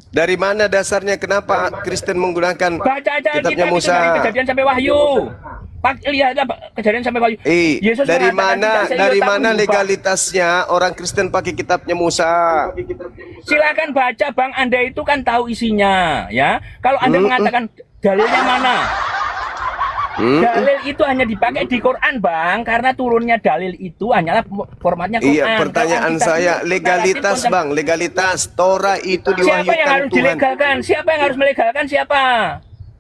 Dari mana dasarnya kenapa Kristen menggunakan Baca aja kitabnya Alkitab itu dari Musa? Kejadian sampai Wahyu. Pak lihatlah Kejadian sampai Wahyu. Yesus Dari mengatakan tidak dari seiotak mana pun diubah. legalitasnya orang Kristen pakai kitabnya Musa? Silakan baca Bang, Anda itu kan tahu isinya ya. Kalau Anda mengatakan dalilnya mana? Dalil itu hanya dipakai di Quran Bang, karena turunnya dalil itu hanyalah formatnya Quran. Iya, pertanyaan saya legalitas Bang, legalitas Torah itu Siapa yang diwahyukan harus Tuhan. dilegalkan? Siapa yang harus melegalkan? Siapa?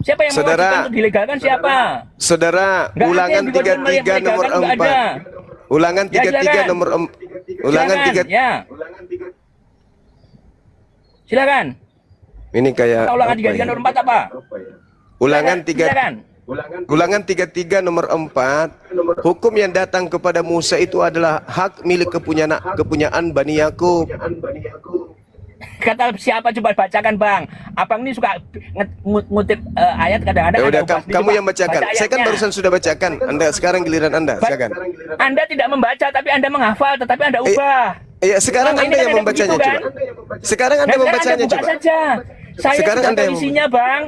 Siapa yang Saudara, mewajibkan untuk dilegalkan? Siapa? Saudara, Nggak ada Ulangan yang diwajibkan 33 nomor melegalkan, nggak ada. 4. Ulangan Ya, 33 silakan. nomor Ulangan Silakan, 3. ya. Silakan. Ini kayak Ulangan apa 33 ya? nomor 4 apa? Ulangan Silakan. 3 Ulangan 33 nomor 4. Hukum yang datang kepada Musa itu adalah hak milik kepunyaan Bani Yakub. Kata siapa, coba bacakan Bang. Abang ini suka ngutip ayat kadang-kadang. Ya udah, Anda ubah. kamu Coba yang bacakan. baca Saya kan ayatnya. barusan sudah bacakan. Anda sekarang giliran Anda. Silakan. Anda tidak membaca tapi Anda menghafal, tetapi Anda ubah. Iya, sekarang Selama ini Anda kan yang ada membacanya begitu, coba. Sekarang Anda Nah, sekarang membacanya Anda buka coba. saja. Saya Sekarang sudah Anda tahu yang isinya Bang.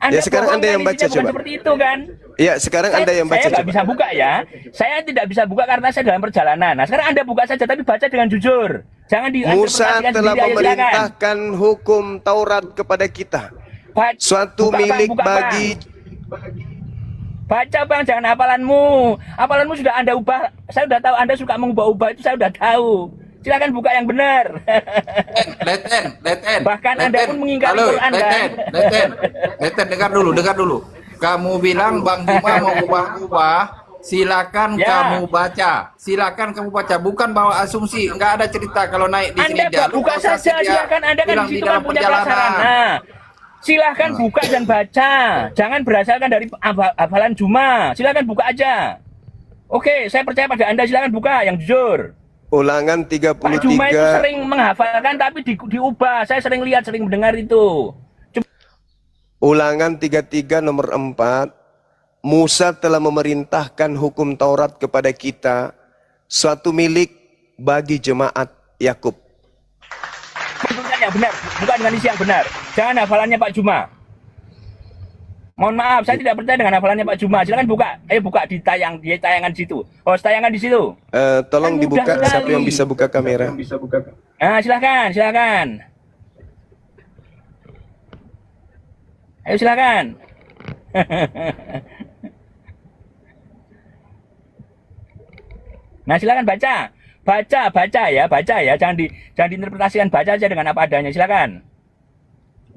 Ya, sekarang bohong Anda kan, yang baca isinya bukan coba. seperti itu kan. Iya, sekarang Anda yang baca Saya nggak coba. bisa buka ya. Saya tidak bisa buka karena saya dalam perjalanan. Nah, sekarang Anda buka saja tapi baca dengan jujur. Jangan Musa diinterpretasikan telah sendiri, ayo silakan. memerintahkan hukum Taurat kepada kita. Suatu Buka, Bang, milik buka, bagi Baca Bang, jangan hafalanmu. Hafalanmu sudah Anda ubah. Saya sudah tahu Anda suka mengubah-ubah, itu saya sudah tahu. Silakan buka yang benar. Leten. Bahkan Anda pun mengingkari Halo, Quran kan. Leten, dengar dulu. Kamu bilang Bang Juma mau ubah-ubah, silakan Ya. kamu baca. Silakan kamu baca, bukan bawa asumsi. Enggak ada cerita kalau naik di sini Anda dia. buka saja, silakan. Anda kan di situ kan punya prasarana. Silahkan buka dan baca. Jangan berdasarkan dari hafalan Juma. Silakan buka aja. Oke, saya percaya pada Anda. Silakan buka yang jujur. Ulangan Pak Juma itu 33. sering menghafalkan tapi diubah. Saya sering lihat, sering mendengar itu. Ulangan 33 nomor 4. Musa telah memerintahkan hukum Taurat kepada kita, suatu milik bagi jemaat Yakub. Bukan yang benar, bukan dengan isi yang benar. Jangan hafalannya Pak Juma. Mohon maaf, saya tidak percaya dengan hafalannya Pak Juma. Silakan buka. Ayo buka di tayangan situ. Oh, tayangan di situ. Tolong Kan dibuka, mudah siapa yang sekali. bisa buka kamera? Nah, silakan. Ayo silakan. Nah, silakan baca. Baca ya. Jangan diinterpretasikan, baca aja dengan apa adanya. Silakan.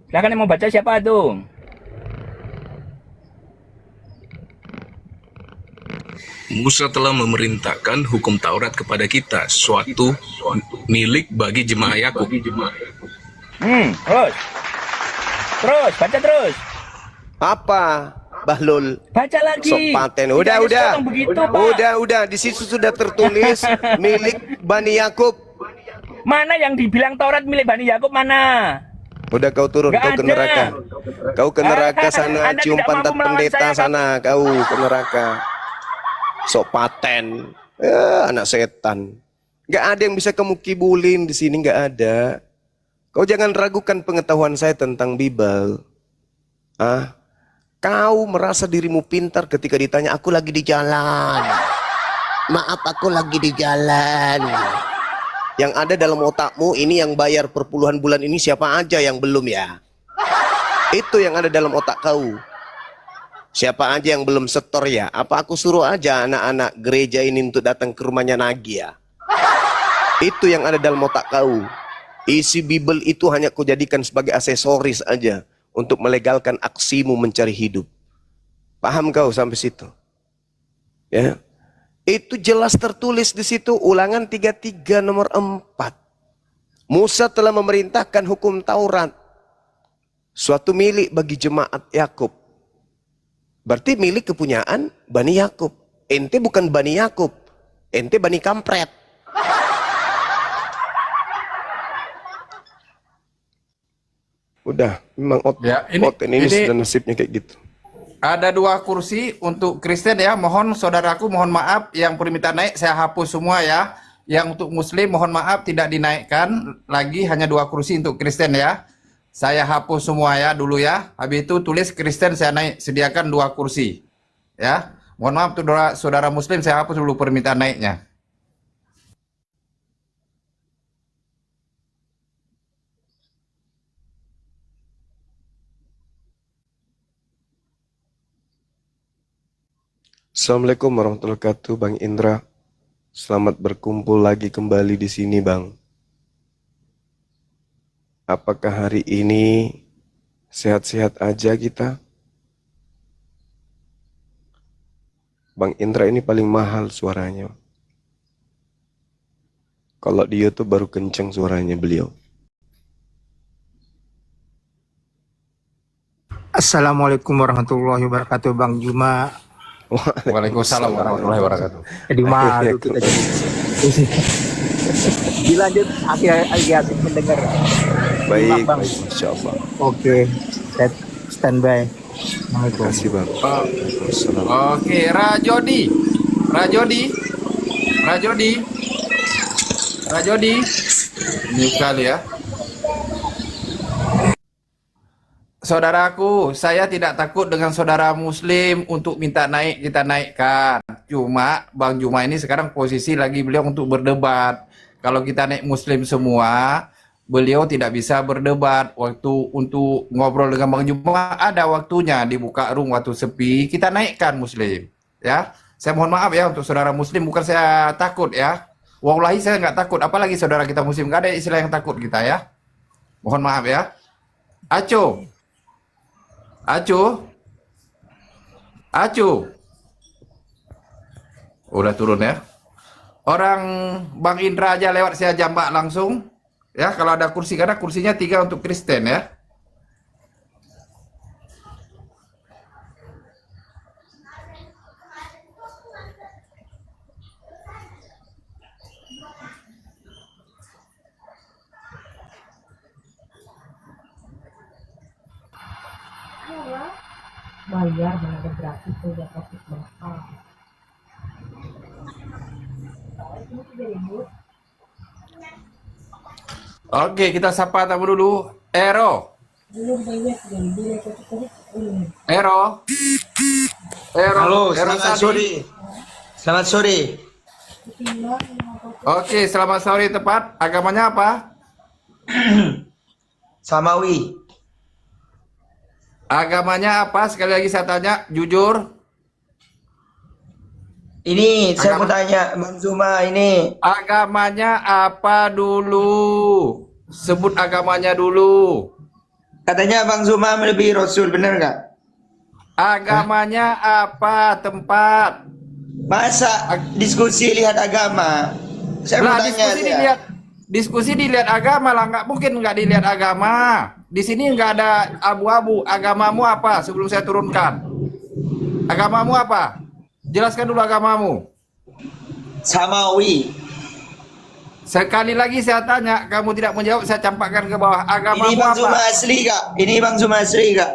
Silakan yang mau baca siapa tuh? Musa telah memerintahkan hukum Taurat kepada kita, suatu milik bagi jemaah Yakub. Terus, baca terus. Apa? Bahlul. Baca lagi. Sok paten. Tidak Udah. ada sepotong begitu, Pak. Udah. Di situ sudah tertulis milik Bani Yakub. Mana yang dibilang Taurat milik Bani Yakub mana? Udah kau turun, Nggak kau ke ada. neraka. Kau ke neraka sana, Anda cium tidak pantat mampu melawan pendeta saya, sana, kau ke neraka. Sok paten. Anak setan. Nggak ada yang bisa kamu kibulin di sini, nggak ada. Kau jangan ragukan pengetahuan saya tentang Bible. Kau merasa dirimu pintar ketika ditanya, aku lagi di jalan. Maaf, aku lagi di jalan. Yang ada dalam otakmu ini yang bayar per puluhan bulan ini siapa aja yang belum ya? Itu yang ada dalam otak kau. Siapa aja yang belum setor ya? Apa aku suruh aja anak-anak gereja ini untuk datang ke rumahnya Nagi ya? Itu yang ada dalam otak kau. Isi Bible itu hanya kau jadikan sebagai aksesoris aja untuk melegalkan aksimu mencari hidup. Paham kau sampai situ? Ya. Itu jelas tertulis di situ, Ulangan 33 nomor 4. Musa telah memerintahkan hukum Taurat, suatu milik bagi jemaat Yakub. Berarti milik kepunyaan Bani Yakub. Ente bukan Bani Yakub, ente Bani Kampret. Udah, memang ini sudah nasibnya kayak gitu. Ada 2 kursi untuk Kristen ya. Mohon saudaraku, mohon maaf yang permintaan naik saya hapus semua ya. Yang untuk Muslim mohon maaf tidak dinaikkan lagi, hanya 2 kursi untuk Kristen ya. Saya hapus semua ya dulu ya. Habis itu tulis Kristen saya naik, sediakan 2 kursi. Ya. Mohon maaf saudara Muslim, saya hapus dulu permintaan naiknya. Assalamualaikum warahmatullahi wabarakatuh, Bang Indra. Selamat berkumpul lagi kembali di sini, Bang. Apakah hari ini sehat-sehat aja kita? Bang Indra ini paling mahal suaranya. Kalau di YouTube baru kenceng suaranya beliau. Assalamualaikum warahmatullahi wabarakatuh, Bang Juma. Waalaikumsalam warahmatullahi wabarakatuh. Di malu kita jadi. Dilanjut asik mendengar. Baik, Bang. baik, Masya Allah. Oke, set standby. Terima kasih, Bang. Waalaikumsalam. Oke, Rajodi. Ini sekali ya. Saudaraku, saya tidak takut dengan saudara Muslim untuk minta naik, kita naikkan. Cuma Bang Juma ini sekarang posisi lagi beliau untuk berdebat. Kalau kita naik Muslim semua, beliau tidak bisa berdebat. Waktu untuk ngobrol dengan Bang Juma ada waktunya, dibuka room waktu sepi, kita naikkan Muslim. Ya, saya mohon maaf ya untuk saudara Muslim, bukan saya takut ya. Wallahi saya nggak takut, apalagi saudara kita Muslim, nggak ada istilah yang takut kita ya. Mohon maaf ya. Acu. Udah turun ya. Orang Bang Indra aja lewat saya jambak langsung. Ya, kalau ada kursi, karena kursinya 3 untuk Kristen ya. Bayar dengan gratis sudah kasih berapa? Oke, kita sapa tamu dulu. Ero. Halo, Ero selamat Sadi. sore. Selamat sore. Oke, selamat sore tepat. Agamanya apa? Samawi. Agamanya apa? Sekali lagi saya tanya, jujur. Ini saya mau tanya Bang Zuma ini. Agamanya apa dulu? Sebut agamanya dulu. Katanya Bang Zuma melebihi Rasul, bener nggak? Agamanya apa? Tempat. Masa diskusi lihat agama? Saya mau Lah, tanya diskusi dilihat agama lah, nggak mungkin nggak dilihat agama. Di sini nggak ada abu-abu. Agamamu apa? Sebelum saya turunkan. Agamamu apa? Jelaskan dulu agamamu. Samawi. Sekali lagi saya tanya, kamu tidak menjawab, saya campakkan ke bawah. Agamamu Ini Bang Zuma apa? asli kak? Ini Bang Zuma asli kak?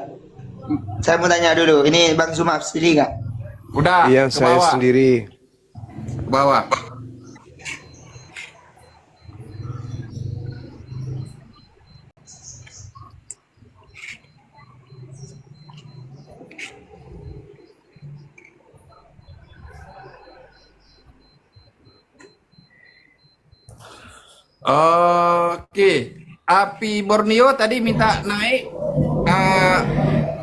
Saya mau tanya dulu. Ini Bang Zuma asli kak? Udah, Iya, ke saya bawah. sendiri. Ke bawah. Oke, Api Borneo tadi minta naik.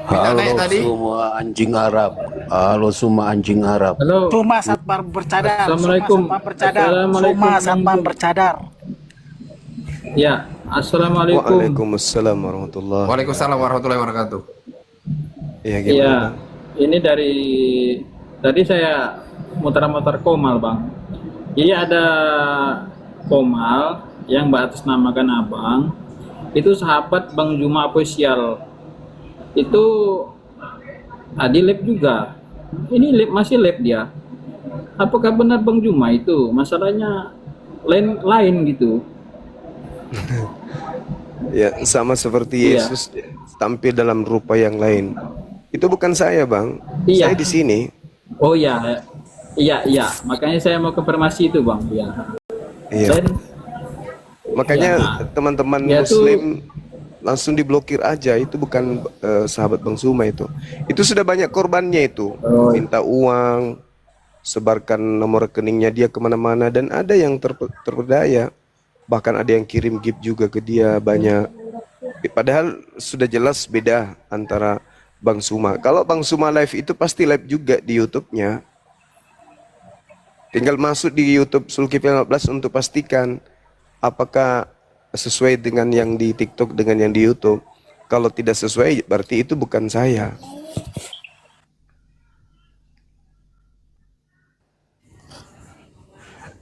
Minta naik tadi. Semua anjing Arab. Halo semua anjing Arab. Halo. Suma Satpam bercadar. Assalamualaikum. Suma Satpam bercadar. Assalamualaikum. Suma Satpam bercadar. Ya, assalamualaikum. Waalaikumsalam warahmatullahi. Waalaikumsalam warahmatullahi wabarakatuh. Ya, Iya, gimana? ini dari tadi saya muter-muter Komal, Bang. Jadi ada Komal yang beratasnamakan Abang. Itu sahabat Bang Juma official. Itu tadi live juga. Ini live, masih live dia. Apakah benar Bang Juma itu? Masalahnya lain gitu. Ya, sama seperti Iya. Yesus tampil dalam rupa yang lain. Itu bukan saya, Bang. Iya. Saya di sini. Oh iya, iya. Makanya saya mau konfirmasi itu, Bang. Ya. Iya. Dan Makanya Iya. teman-teman Dia tuh- Muslim langsung diblokir aja. Itu bukan sahabat Bang Zuma itu. Itu sudah banyak korbannya itu. Minta uang, sebarkan nomor rekeningnya dia kemana-mana, dan ada yang terperdaya. Bahkan ada yang kirim gift juga ke dia banyak. Padahal sudah jelas beda antara Bang Zuma. Kalau Bang Zuma live itu pasti live juga di YouTube-nya. Tinggal masuk di YouTube Zulkifli 15 untuk pastikan apakah sesuai dengan yang di TikTok dengan yang di YouTube. Kalau tidak sesuai berarti itu bukan saya.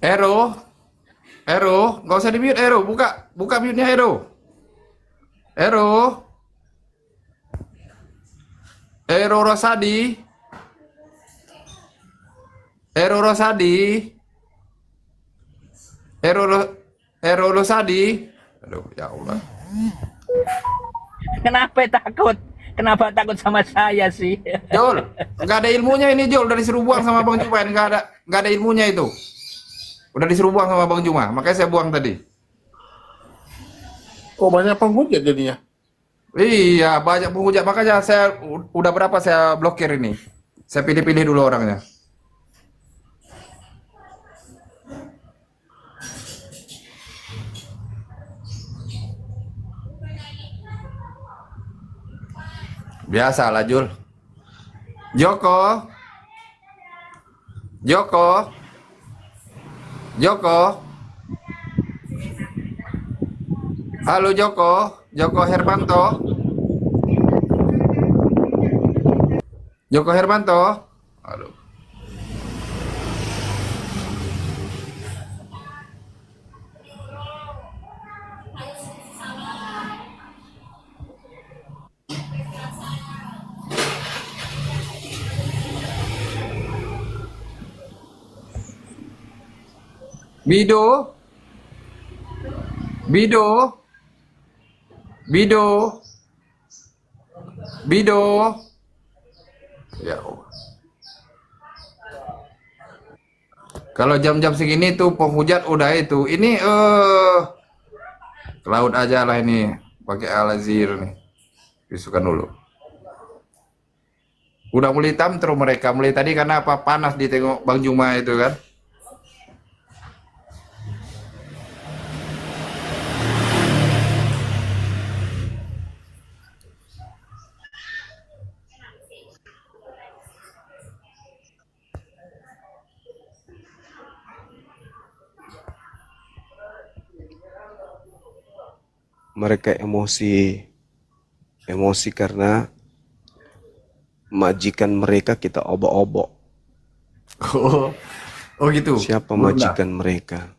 Ero, nggak usah di mute Ero, buka mute-nya Ero. Ero Rosadi. Ero Rosadi. Aduh, ya Allah. Kenapa takut? Kenapa takut sama saya sih? Jol, nggak ada ilmunya ini Jol, udah disuruh buang sama Bang Juma, nggak ada ilmunya itu. Udah disuruh buang sama Bang Juma, makanya saya buang tadi. Kok banyak penghujat jadinya? Iya, banyak penghujat, makanya saya udah berapa saya blokir ini. Saya pilih-pilih dulu orangnya. Biasalah Jul. Joko. Halo Joko Hermanto. Halo. Bido. Ya Allah. Kalau jam-jam segini tuh penghujat udah itu. Ini ke laut aja lah ini. Pakai Al-Azir nih. Bisukan dulu. Udah mulai hitam terus mereka. Mulai tadi karena apa? Panas ditengok Bang Juma itu kan. Mereka emosi karena majikan mereka kita obok-obok. Oh gitu. Siapa majikan mereka?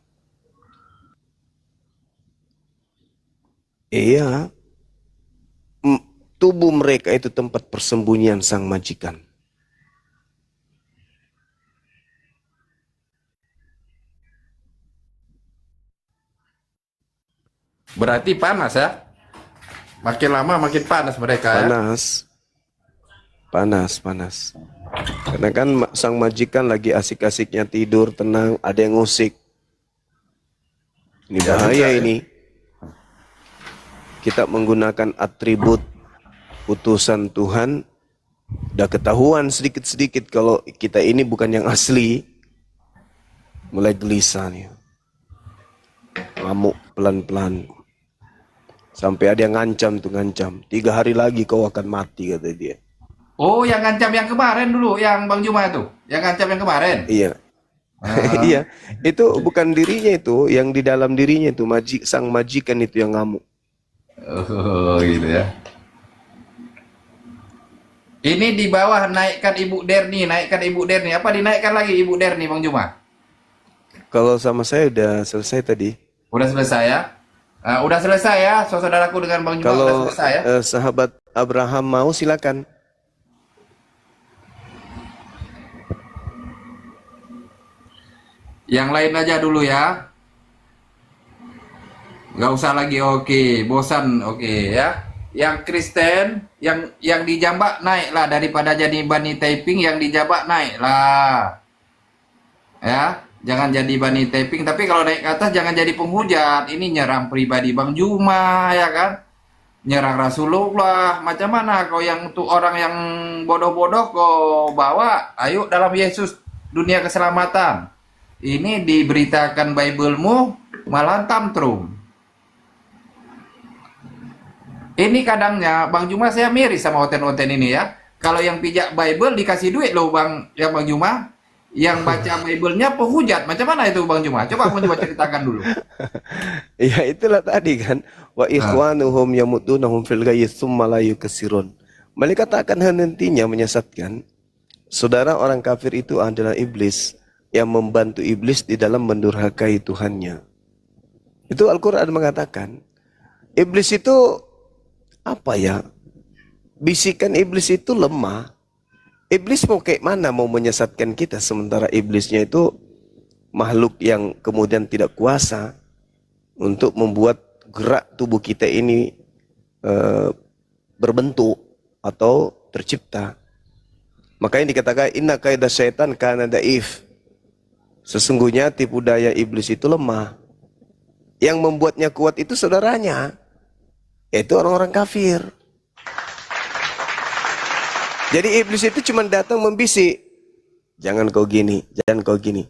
Iya, tubuh mereka itu tempat persembunyian sang majikan. Berarti panas ya? Makin lama makin panas mereka ya? Panas. Karena kan sang majikan lagi asik-asiknya tidur, tenang, ada yang ngusik. Ini bahaya ini. Kita menggunakan atribut utusan Tuhan, udah ketahuan sedikit-sedikit kalau kita ini bukan yang asli. Mulai gelisah nih. Ngamuk pelan-pelan. Sampai ada yang ngancam. 3 hari lagi kau akan mati, kata dia. Oh, yang ngancam yang kemarin dulu, yang Bang Juma itu. Yang ngancam yang kemarin. Iya. Iya, itu bukan dirinya itu, yang di dalam dirinya itu sang majikan itu yang ngamuk. Oh, gitu ya. Ini di bawah naikkan Ibu Derni. Apa dinaikkan lagi Ibu Derni, Bang Juma? Kalau sama saya udah selesai tadi. Udah selesai ya? Udah selesai ya, saudaraku dengan Bang Juma udah Kalau selesai ya? sahabat Abraham mau silakan. Yang lain aja dulu ya. Nggak usah lagi, oke. Bosan, oke ya. Yang Kristen, yang di Jambak naik lah, daripada jadi Bani Taiping, yang di Jambak naik lah. Ya, jangan jadi Bani Taiping, tapi kalau naik ke atas jangan jadi penghujat. Ini nyerang pribadi Bang Juma ya kan. nyerang Rasulullah. Macam mana kau yang untuk orang yang bodoh-bodoh kau bawa? Ayo dalam Yesus dunia keselamatan. Ini diberitakan Bible-mu malah tantrum. Ini kadangnya Bang Juma saya miris sama oten-oten ini ya. Kalau yang pijak Bible dikasih duit loh Bang Juma. Yang baca Bible-nya penghujat. Macam mana itu Bang Juma? Coba Bang Juma ceritakan dulu. Ya itulah tadi kan. Wa ikhwanuhum yamudunahum fil ghayyi tsumma la yukasirun. Malaikat akan hentinya menyesatkan. Saudara, orang kafir itu adalah iblis yang membantu iblis di dalam mendurhakai Tuhannya. Itu Al-Quran mengatakan. Iblis itu apa ya? Bisikan iblis itu lemah. Iblis mau kayak mana mau menyesatkan kita sementara iblisnya itu makhluk yang kemudian tidak kuasa untuk membuat gerak tubuh kita ini berbentuk atau tercipta. Makanya dikatakan inna kaidah syaitan kana daif. Sesungguhnya tipu daya iblis itu lemah. Yang membuatnya kuat itu saudaranya, yaitu orang-orang kafir. Jadi iblis itu cuma datang membisik, jangan kau gini, jangan kau gini.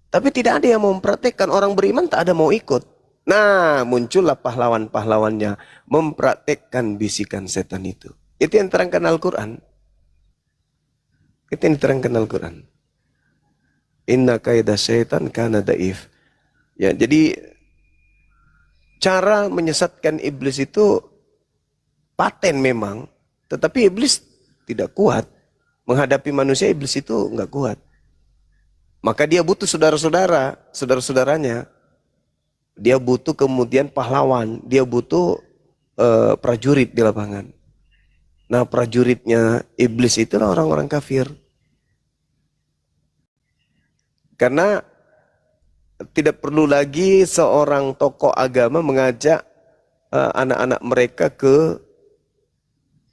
Tapi tidak ada yang mau mempraktekkan, orang beriman tak ada mau ikut. Nah, muncullah pahlawan-pahlawannya mempraktekkan bisikan setan itu. Itu yang terangkan Al-Quran. Itu yang diterangkan Al-Quran. Inna kaidah syaitan kana daif. Ya, jadi cara menyesatkan iblis itu paten memang, tetapi iblis tidak kuat. Menghadapi manusia, iblis itu enggak kuat. Maka dia butuh saudara-saudaranya. Dia butuh kemudian pahlawan. Dia butuh prajurit di lapangan. Nah, prajuritnya iblis itulah orang-orang kafir. Karena tidak perlu lagi seorang tokoh agama mengajak anak-anak mereka ke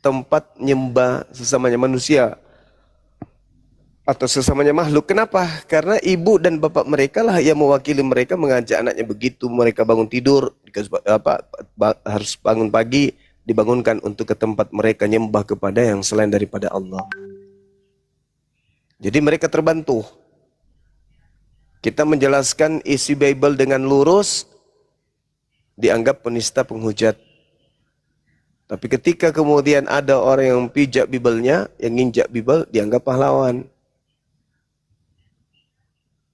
tempat nyembah sesamanya manusia atau sesamanya makhluk. Kenapa? Karena ibu dan bapak mereka lah yang mewakili mereka mengajak anaknya begitu. Mereka bangun tidur, harus bangun pagi, dibangunkan untuk ke tempat mereka nyembah kepada yang selain daripada Allah. Jadi mereka terbantu. Kita menjelaskan isi Bible dengan lurus, dianggap penista penghujat. Tapi ketika kemudian ada orang yang pijak Bible-nya, yang nginjak Bible, dianggap pahlawan.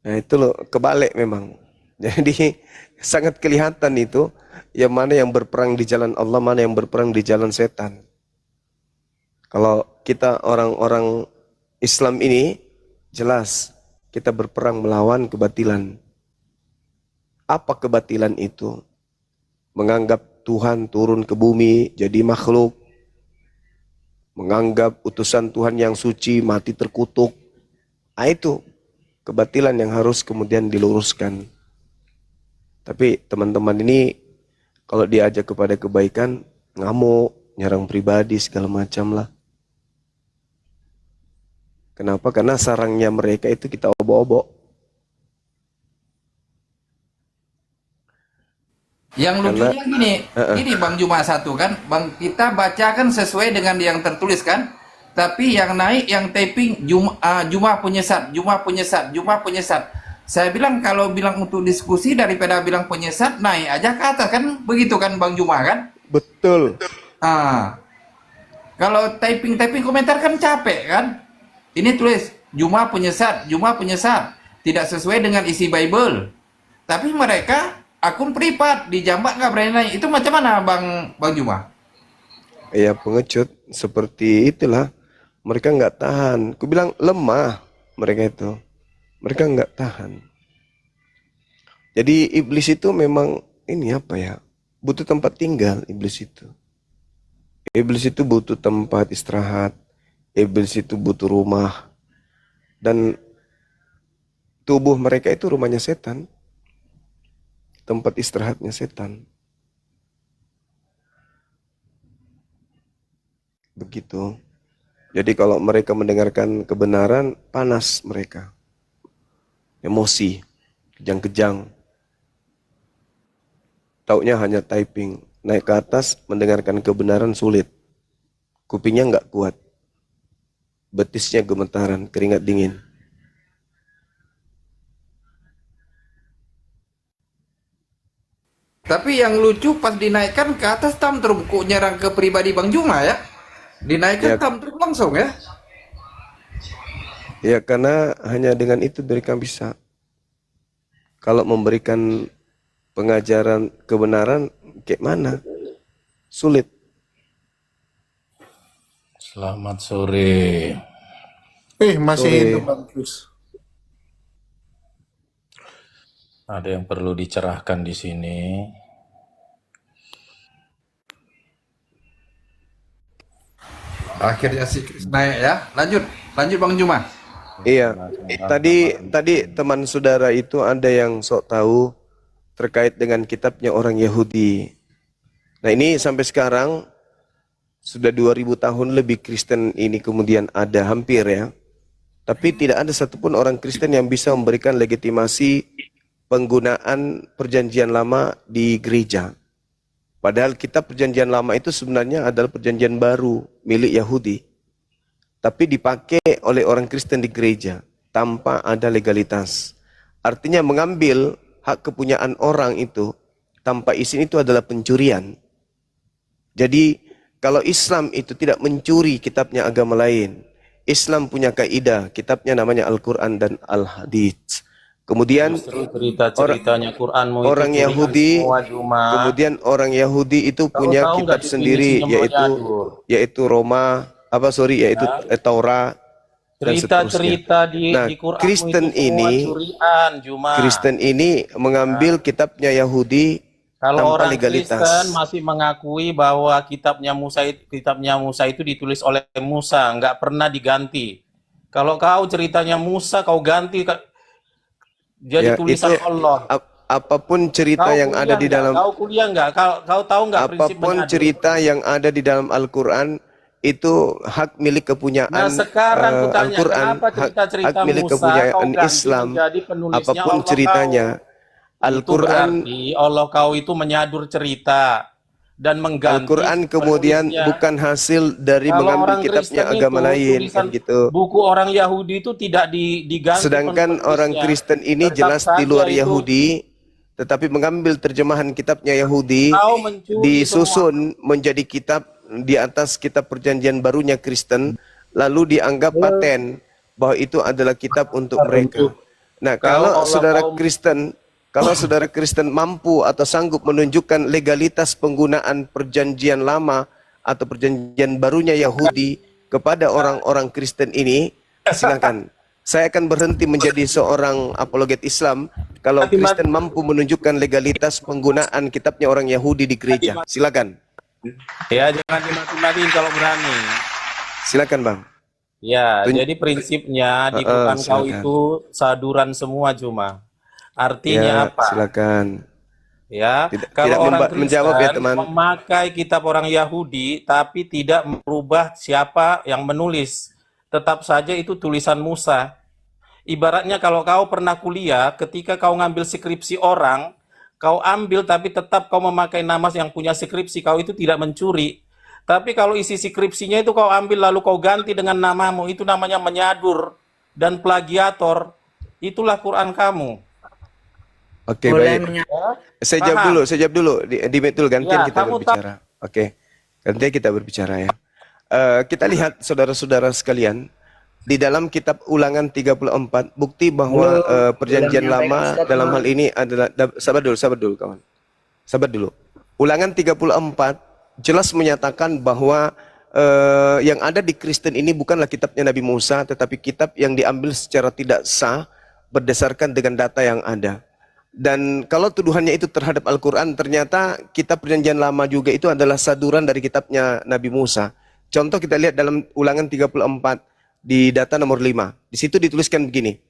Nah itu loh, kebalik memang. Jadi sangat kelihatan itu, yang mana yang berperang di jalan Allah, mana yang berperang di jalan setan. Kalau kita orang-orang Islam ini, jelas kita berperang melawan kebatilan. Apa kebatilan itu? Menganggap Tuhan turun ke bumi jadi makhluk. Menganggap utusan Tuhan yang suci mati terkutuk. Nah, itu kebatilan yang harus kemudian diluruskan. Tapi teman-teman ini kalau diajak kepada kebaikan, ngamuk, nyerang pribadi segala macam lah. Kenapa? Karena sarangnya mereka itu kita obok-obok. Yang lucunya gini Bang Juma satu kan, Bang kita bacakan sesuai dengan yang tertulis kan, tapi yang naik yang taping Juma penyesat, Juma penyesat, Juma penyesat. Saya bilang kalau bilang untuk diskusi daripada bilang penyesat naik aja ke atas kan, begitu kan Bang Juma kan? Betul. Kalau typing komentar kan capek kan? Ini tulis Juma penyesat, Juma penyesat, tidak sesuai dengan isi Bible. Tapi mereka akun privat di Jambak nggak berani naik. Itu macam mana Bang Juma? Ya pengecut seperti itulah. Mereka nggak tahan. Aku bilang lemah mereka itu. Mereka nggak tahan. Jadi iblis itu memang ini apa ya? Butuh tempat tinggal iblis itu. Iblis itu butuh tempat istirahat. Iblis itu butuh rumah. Dan tubuh mereka itu rumahnya setan. Tempat istirahatnya setan. Begitu. Jadi kalau mereka mendengarkan kebenaran, panas mereka. Emosi, kejang-kejang. Taunya hanya typing. naik ke atas mendengarkan kebenaran sulit. Kupingnya nggak kuat. Betisnya gemetaran, keringat dingin. Tapi yang lucu pas dinaikkan ke atas tam truk kok nyerang ke pribadi Bang Juma ya. Dinaikkan Ya. tam truk langsung ya. Ya karena hanya dengan itu mereka bisa. Kalau memberikan pengajaran kebenaran, kayak mana? Sulit. Selamat sore. Masih Sore. itu Bang Chris. Ada yang perlu dicerahkan di sini. Akhirnya si Chris naik ya. Lanjut Bang Juma. Iya. Tadi teman saudara itu ada yang sok tahu terkait dengan kitabnya orang Yahudi. Nah ini sampai sekarang sudah 2000 tahun lebih Kristen ini kemudian ada hampir ya. Tapi tidak ada satupun orang Kristen yang bisa memberikan legitimasi penggunaan perjanjian lama di gereja. Padahal kitab perjanjian lama itu sebenarnya adalah perjanjian baru milik Yahudi. Tapi dipakai oleh orang Kristen di gereja tanpa ada legalitas. Artinya mengambil hak kepunyaan orang itu tanpa izin itu adalah pencurian. Jadi kalau Islam itu tidak mencuri kitabnya agama lain. Islam punya kaidah, kitabnya namanya Al-Quran dan Al-Hadits. Kemudian Justru cerita-ceritanya Quranmu itu orang curian Yahudi, semua, Juma. kemudian orang Yahudi itu Tahu-tahu punya nggak kitab sendiri definisinya menyadur? yaitu Taurat dan seterusnya. Cerita-cerita Nah, di Quranmu Kristen itu semua ini curian, Juma. Kristen ini mengambil kitabnya Yahudi Kalau tanpa orang legalitas. Kristen masih mengakui bahwa kitabnya Musa itu ditulis oleh Musa, nggak pernah diganti. Kalau kau ceritanya Musa kau ganti jadi Ya, tulisan itu Allah. apapun cerita Kau yang ada di dalam Kau kuliah nggak? Kau tahu nggak prinsip apapun menyadur? cerita yang ada di dalam Al-Quran itu hak milik kepunyaan Nah sekarang kutanya, Al-Quran, kenapa cerita-cerita hak milik Musa kepunyaan kau ganti Islam, menjadi penulisnya apapun Allah ceritanya. kau? Itu Al-Quran berarti Allah kau itu menyadur cerita dan mengganti Al-Quran kemudian penulisnya. bukan hasil dari Kalau mengambil orang kitabnya Kristen agama itu, lain kan tulisan gitu. buku orang Yahudi itu tidak diganti Sedangkan orang penulisnya. Kristen ini Tetap jelas di saja luar itu Yahudi, tetapi mengambil terjemahan kitabnya Yahudi, kau mencuri semua. disusun menjadi kitab di atas kitab perjanjian barunya Kristen, lalu dianggap paten bahwa itu adalah kitab untuk mereka. Nah, kalau saudara Kristen mampu atau sanggup menunjukkan legalitas penggunaan perjanjian lama atau perjanjian barunya Yahudi kepada orang-orang Kristen ini, silakan. Saya akan berhenti menjadi seorang apologet Islam kalau Kristen mampu menunjukkan legalitas penggunaan kitabnya orang Yahudi di gereja. Silakan. Ya jangan dimati-matiin kalau berani. Silakan, Bang. Ya, jadi prinsipnya di Quran kau silakan. itu saduran semua cuma. Artinya Ya, apa? silakan. Ya, Tidak kalau orang Kristen menjawab ya, teman. memakai kitab orang Yahudi tapi tidak merubah siapa yang menulis. Tetap saja itu tulisan Musa. Ibaratnya kalau kau pernah kuliah, ketika kau ngambil skripsi orang, kau ambil tapi tetap kau memakai nama yang punya skripsi, kau itu tidak mencuri. Tapi kalau isi skripsinya itu kau ambil lalu kau ganti dengan namamu, itu namanya menyadur dan plagiator. Itulah Quran kamu. Oke, baik. Saya jawab dulu. Di betul gantian Ya, kita kamu berbicara. Oke. Gantian kita berbicara ya. Kita lihat saudara-saudara sekalian, di dalam kitab Ulangan 34 bukti bahwa perjanjian lama dalam hal ini adalah sabar dulu kawan. Sabar dulu. Ulangan 34 jelas menyatakan bahwa yang ada di Kristen ini bukanlah kitabnya Nabi Musa, tetapi kitab yang diambil secara tidak sah berdasarkan dengan data yang ada. Dan kalau tuduhannya itu terhadap Al-Quran, ternyata kitab perjanjian lama juga itu adalah saduran dari kitabnya Nabi Musa. Contoh kita lihat dalam Ulangan 34 di data nomor 5. Di situ dituliskan begini.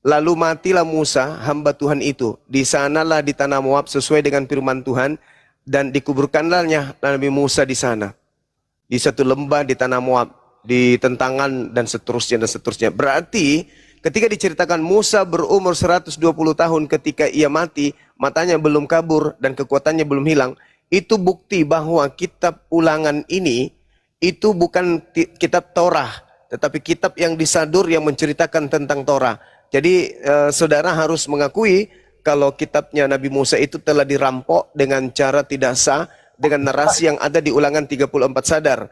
Lalu matilah Musa, hamba Tuhan itu. Di sanalah di tanah Moab sesuai dengan firman Tuhan. Dan dikuburkanlahnya Nabi Musa di sana. Di satu lembah di tanah Moab. Di tentangan dan seterusnya. Berarti ketika diceritakan Musa berumur 120 tahun ketika ia mati, matanya belum kabur dan kekuatannya belum hilang. itu bukti bahwa kitab ulangan ini itu bukan kitab Torah, tetapi kitab yang disadur yang menceritakan tentang Torah. Jadi saudara harus mengakui kalau kitabnya Nabi Musa itu telah dirampok dengan cara tidak sah, dengan narasi yang ada di ulangan 34 sabar,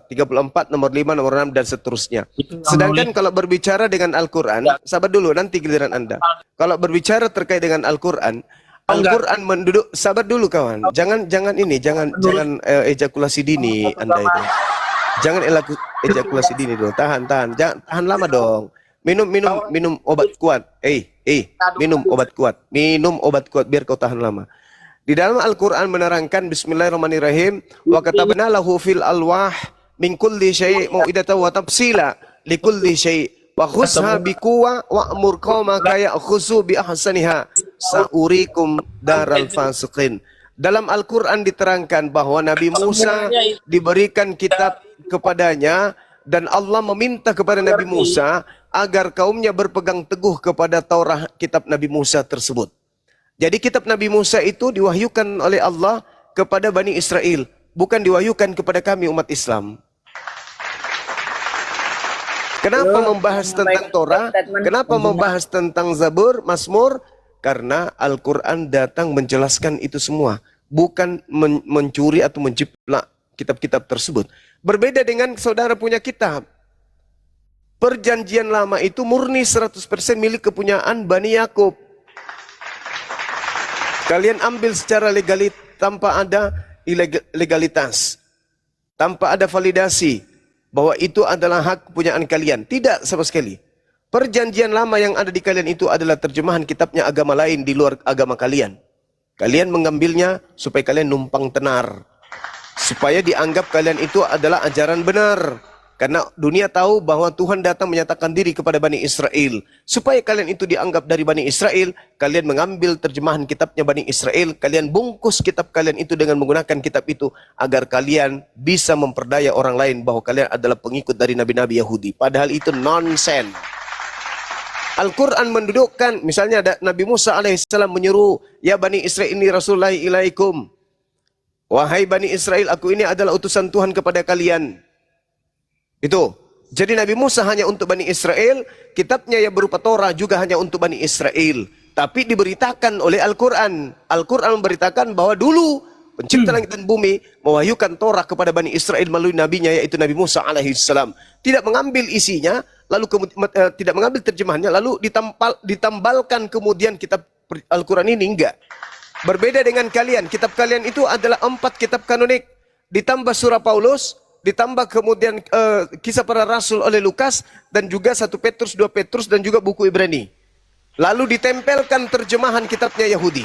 34, nomor 5, nomor 6, dan seterusnya. Sedangkan kalau berbicara dengan Al-Quran, sabar dulu, nanti giliran Anda. Kalau berbicara terkait dengan Al-Quran, Al-Quran menduduk, sabar dulu kawan, jangan ejakulasi dini Anda itu. Jangan ejakulasi dini dulu, tahan, jangan tahan lama dong. Minum obat kuat. Minum obat kuat biar kau tahan lama. Di dalam Al-Quran menerangkan Bismillahirrahmanirrahim, wa katabna lahu fil alwah min kulli syai' mau'idatan wa tafsila li kulli syai' wa khusha bi quwwa wa'mur qaumaka ya'khuzu bi ahsaniha sa'urikum daral fasiqin. Dalam Al-Quran diterangkan bahwa Nabi Musa diberikan kitab kepadanya dan Allah meminta kepada Nabi Musa agar kaumnya berpegang teguh kepada Taurat kitab Nabi Musa tersebut. Jadi kitab Nabi Musa itu diwahyukan oleh Allah kepada Bani Israel, bukan diwahyukan kepada kami umat Islam. Kenapa membahas tentang Torah? Kenapa membahas tentang Zabur, Mazmur? Karena Al-Quran datang menjelaskan itu semua, bukan mencuri atau menjiplak kitab-kitab tersebut. Berbeda dengan saudara punya kitab. Perjanjian lama itu murni 100% milik kepunyaan Bani Yakub. Kalian ambil secara tanpa ada legalitas, tanpa ada validasi bahwa itu adalah hak kepunyaan kalian. Tidak sama sekali. Perjanjian lama yang ada di kalian itu adalah terjemahan kitabnya agama lain di luar agama kalian. Kalian mengambilnya supaya kalian numpang tenar, supaya dianggap kalian itu adalah ajaran benar. Karena dunia tahu bahwa Tuhan datang menyatakan diri kepada Bani Israel. Supaya kalian itu dianggap dari Bani Israel, kalian mengambil terjemahan kitabnya Bani Israel, kalian bungkus kitab kalian itu dengan menggunakan kitab itu, agar kalian bisa memperdaya orang lain bahwa kalian adalah pengikut dari nabi-nabi Yahudi. Padahal itu nonsen. Al-Quran mendudukkan, misalnya ada Nabi Musa alaihissalam menyuruh, ya Bani Israel ini Rasulullah ilaikum. Wahai Bani Israel, aku ini adalah utusan Tuhan kepada kalian. Itu. Jadi Nabi Musa hanya untuk Bani Israel, kitabnya yang berupa Torah juga hanya untuk Bani Israel. Tapi diberitakan oleh Al-Quran. Al-Quran memberitakan bahwa dulu pencipta langit dan bumi mewahyukan Torah kepada Bani Israel melalui nabinya yaitu Nabi Musa alaihissalam. Tidak mengambil isinya, lalu tidak mengambil terjemahannya, lalu ditambalkan kemudian kitab Al-Quran ini, enggak. Berbeda dengan kalian, kitab kalian itu adalah 4 kitab kanonik, ditambah surah Paulus, ditambah kemudian kisah para rasul oleh Lukas, dan juga 1 Petrus, 2 Petrus, dan juga buku Ibrani. Lalu ditempelkan terjemahan kitabnya Yahudi.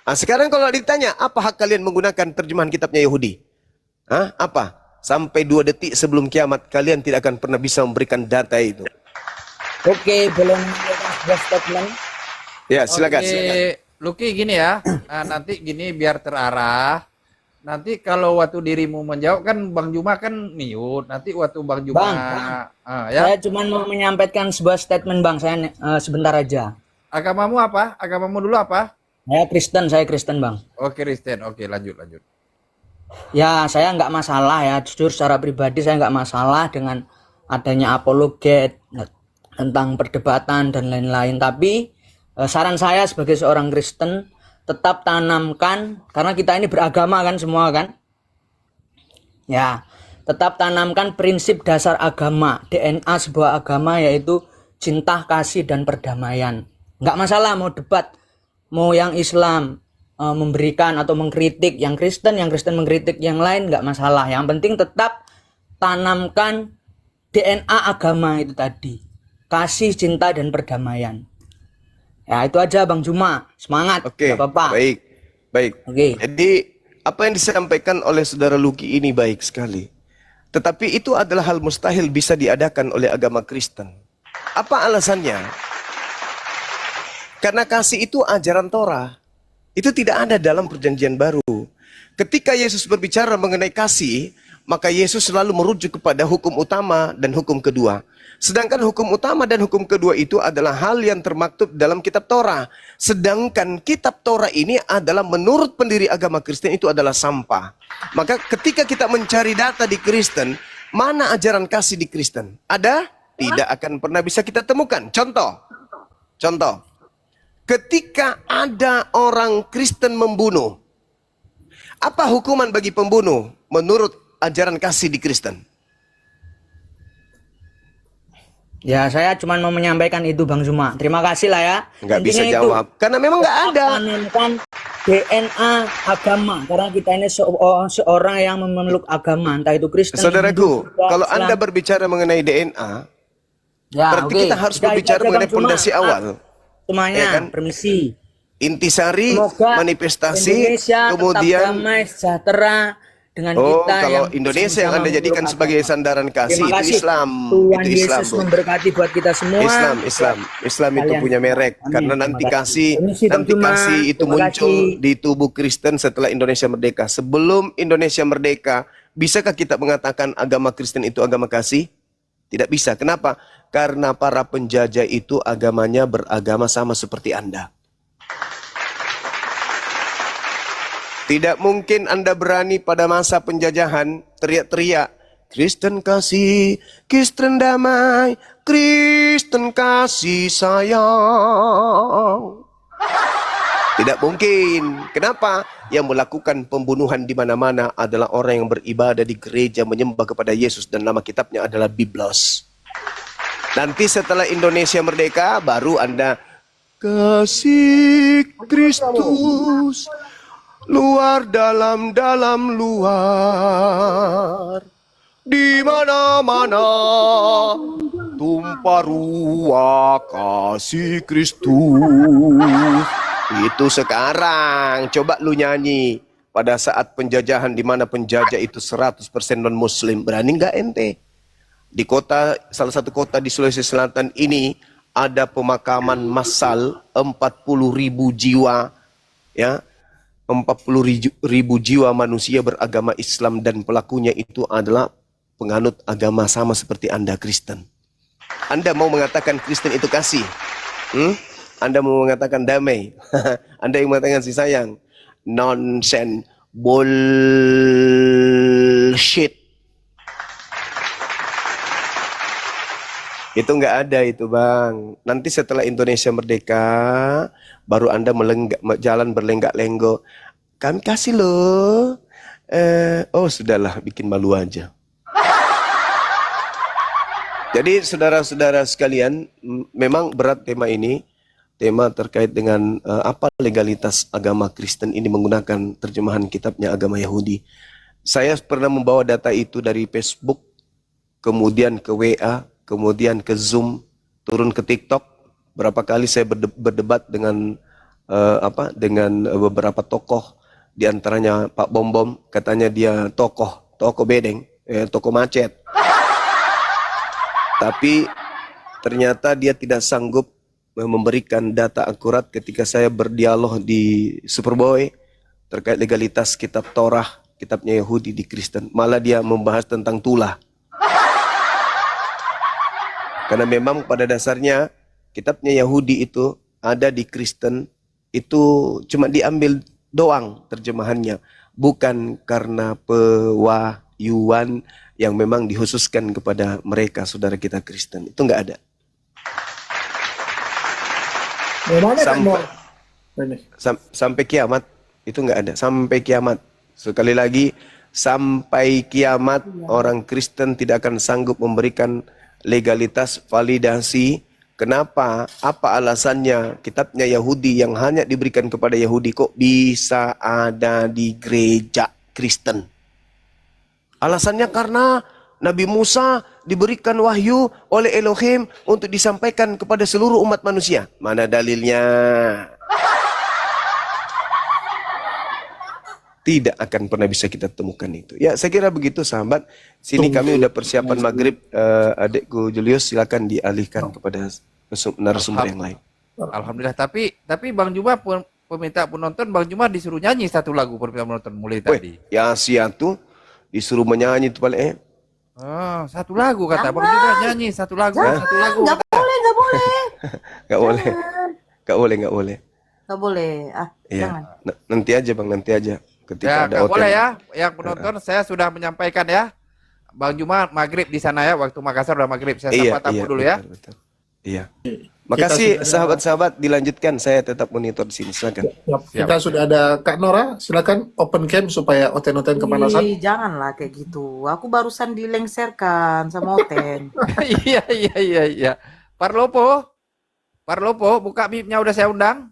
Nah, sekarang kalau ditanya, apa hak kalian menggunakan terjemahan kitabnya Yahudi? Hah? Apa? Sampai 2 detik sebelum kiamat, kalian tidak akan pernah bisa memberikan data itu. Oke, belum sebuah statement. Ya, silakan. Luki gini ya, nanti gini biar terarah. Nanti kalau waktu dirimu menjawab kan Bang Juma kan mute. Nanti waktu Bang Juma ya. Saya cuma mau menyampaikan sebuah statement Bang, saya sebentar aja. Agamamu apa? Agamamu dulu apa? Saya Kristen Bang. Oke, Kristen. Oke, lanjut. Ya, saya nggak masalah ya, jujur secara pribadi saya nggak masalah dengan adanya apologet tentang perdebatan dan lain-lain. Tapi saran saya sebagai seorang Kristen, tetap tanamkan, karena kita ini beragama kan semua kan. Ya, tetap tanamkan prinsip dasar agama, DNA sebuah agama, yaitu cinta, kasih, dan perdamaian. Nggak masalah mau debat, mau yang Islam memberikan atau mengkritik yang Kristen mengkritik yang lain, nggak masalah. Yang penting tetap tanamkan DNA agama itu tadi, kasih, cinta, dan perdamaian. Ya, itu aja Bang Juma. Semangat. Oke, apa-apa. Baik. Oke. Jadi apa yang disampaikan oleh saudara Luki ini baik sekali. Tetapi itu adalah hal mustahil bisa diadakan oleh agama Kristen. Apa alasannya? Karena kasih itu ajaran Torah. Itu tidak ada dalam perjanjian baru. Ketika Yesus berbicara mengenai kasih, maka Yesus selalu merujuk kepada hukum utama dan hukum kedua. Sedangkan hukum utama dan hukum kedua itu adalah hal yang termaktub dalam kitab Torah. Sedangkan kitab Torah ini adalah menurut pendiri agama Kristen itu adalah sampah. Maka ketika kita mencari data di Kristen, mana ajaran kasih di Kristen? Ada? Tidak akan pernah bisa kita temukan. Contoh. Ketika ada orang Kristen membunuh, apa hukuman bagi pembunuh menurut ajaran kasih di Kristen? Ya, saya cuma mau menyampaikan itu Bang Zuma. Terima kasih lah ya. Nggak bisa Intinya jawab. Karena memang nggak ada. Menemukan DNA agama. Karena kita ini seorang yang memeluk agama, entah itu Kristen. Saudaraku, Hindu, kalau Islam. Anda berbicara mengenai DNA, Ya, berarti oke. kita harus Kita berbicara aja, Bang mengenai Zuma. pondasi awal. Semuanya, Ya kan? permisi. Intisari, Semoga manifestasi, Indonesia kemudian tetap damai, sejahtera dengan oh, kita kalau yang Indonesia yang sama-sama Anda jadikan memeluk sebagai agama. sandaran kasih Terima itu kasih. Islam. Tuhan Itu Islam, Yesus Bro. memberkati buat kita semua. Islam itu Kalian punya merek. Amin. Karena Terima nanti kasih. kasih Permisi, Bang nanti Zuma. kasih itu Terima muncul kasih. di tubuh Kristen setelah Indonesia merdeka. Sebelum Indonesia merdeka, bisakah kita mengatakan agama Kristen itu agama kasih? Tidak bisa. Kenapa? Karena para penjajah itu agamanya beragama sama seperti Anda. Tidak mungkin Anda berani pada masa penjajahan teriak-teriak, Kristen kasih, Kristen damai, Kristen kasih sayang. Tidak mungkin. Kenapa? Yang melakukan pembunuhan di mana-mana adalah orang yang beribadah di gereja menyembah kepada Yesus dan nama kitabnya adalah Biblos. Nanti setelah Indonesia merdeka baru Anda kasih Kristus luar dalam luar di mana-mana tumpah ruah kasih Kristus. Itu sekarang coba lu nyanyi pada saat penjajahan di mana penjajah itu 100% non muslim. Berani nggak ente? Di kota, salah satu kota di Sulawesi Selatan ini ada pemakaman massal 40.000 jiwa, ya, 40.000 jiwa manusia beragama Islam dan pelakunya itu adalah penganut agama sama seperti Anda Kristen. Anda mau mengatakan Kristen itu kasih? Anda mau mengatakan damai? Anda yang mengatakan kasih sayang? Nonsense, bullshit. Itu nggak ada itu bang. Nanti setelah Indonesia merdeka, baru Anda jalan berlenggak-lenggok. Kami kasih loh. Oh sudahlah, bikin malu aja. Jadi saudara-saudara sekalian, memang berat tema ini. Tema terkait dengan apa legalitas agama Kristen ini menggunakan terjemahan kitabnya agama Yahudi. Saya pernah membawa data itu dari Facebook, kemudian ke WA, kemudian ke Zoom, turun ke TikTok. Berapa kali saya berdebat dengan dengan beberapa tokoh, di antaranya Pak Bom Bom, katanya dia tokoh bedeng, tokoh macet. Tapi ternyata dia tidak sanggup memberikan data akurat ketika saya berdialog di Superboy terkait legalitas kitab Torah, kitabnya Yahudi di Kristen. Malah dia membahas tentang tulah. Karena memang pada dasarnya kitabnya Yahudi itu ada di Kristen, itu cuma diambil doang terjemahannya. Bukan karena pewahyuan yang memang dikhususkan kepada mereka, saudara kita Kristen. Itu enggak ada. Sampai kiamat, itu enggak ada. Sampai kiamat. Sekali lagi, sampai kiamat orang Kristen tidak akan sanggup memberikan legalitas validasi. Kenapa? Apa alasannya? Kitabnya Yahudi yang hanya diberikan kepada Yahudi kok bisa ada di gereja Kristen? Alasannya karena Nabi Musa diberikan wahyu oleh Elohim untuk disampaikan kepada seluruh umat manusia. Mana dalilnya? Tidak akan pernah bisa kita temukan itu. Ya, saya kira begitu sahabat. Sini kami udah persiapan maghrib. Adikku Julius silakan dialihkan kepada narasumber yang lain. Alhamdulillah. Tapi Bang Juma peminta penonton, Bang Juma disuruh nyanyi satu lagu permintaan penonton mulai tadi. Ya siatu disuruh menyanyi itu paling Oh, satu lagu kata Bang Juma nyanyi satu lagu, satu lagu. Nggak boleh, nggak boleh. nggak boleh, nggak boleh, nggak boleh. Nggak boleh. Ah, Iya, jangan. Ya, nanti aja Bang, nanti aja ketika ada nggak boleh OTN. ya. Yang penonton saya sudah menyampaikan ya. Bang Juma maghrib di sana ya, waktu Makassar udah maghrib. Saya Iya, sapa tamu iya, dulu betul, ya. betul. Iya. Makasih sudah ada- sahabat-sahabat, dilanjutkan. Saya tetap monitor di sini. Silakan. Kita sudah ada Kak Nora, silakan open cam supaya oten-oten kepanasan. Ih, janganlah kayak gitu. Aku barusan dilengserkan sama Oten. Iya, iya, iya, iya. Parlopo, buka mic-nya udah saya undang.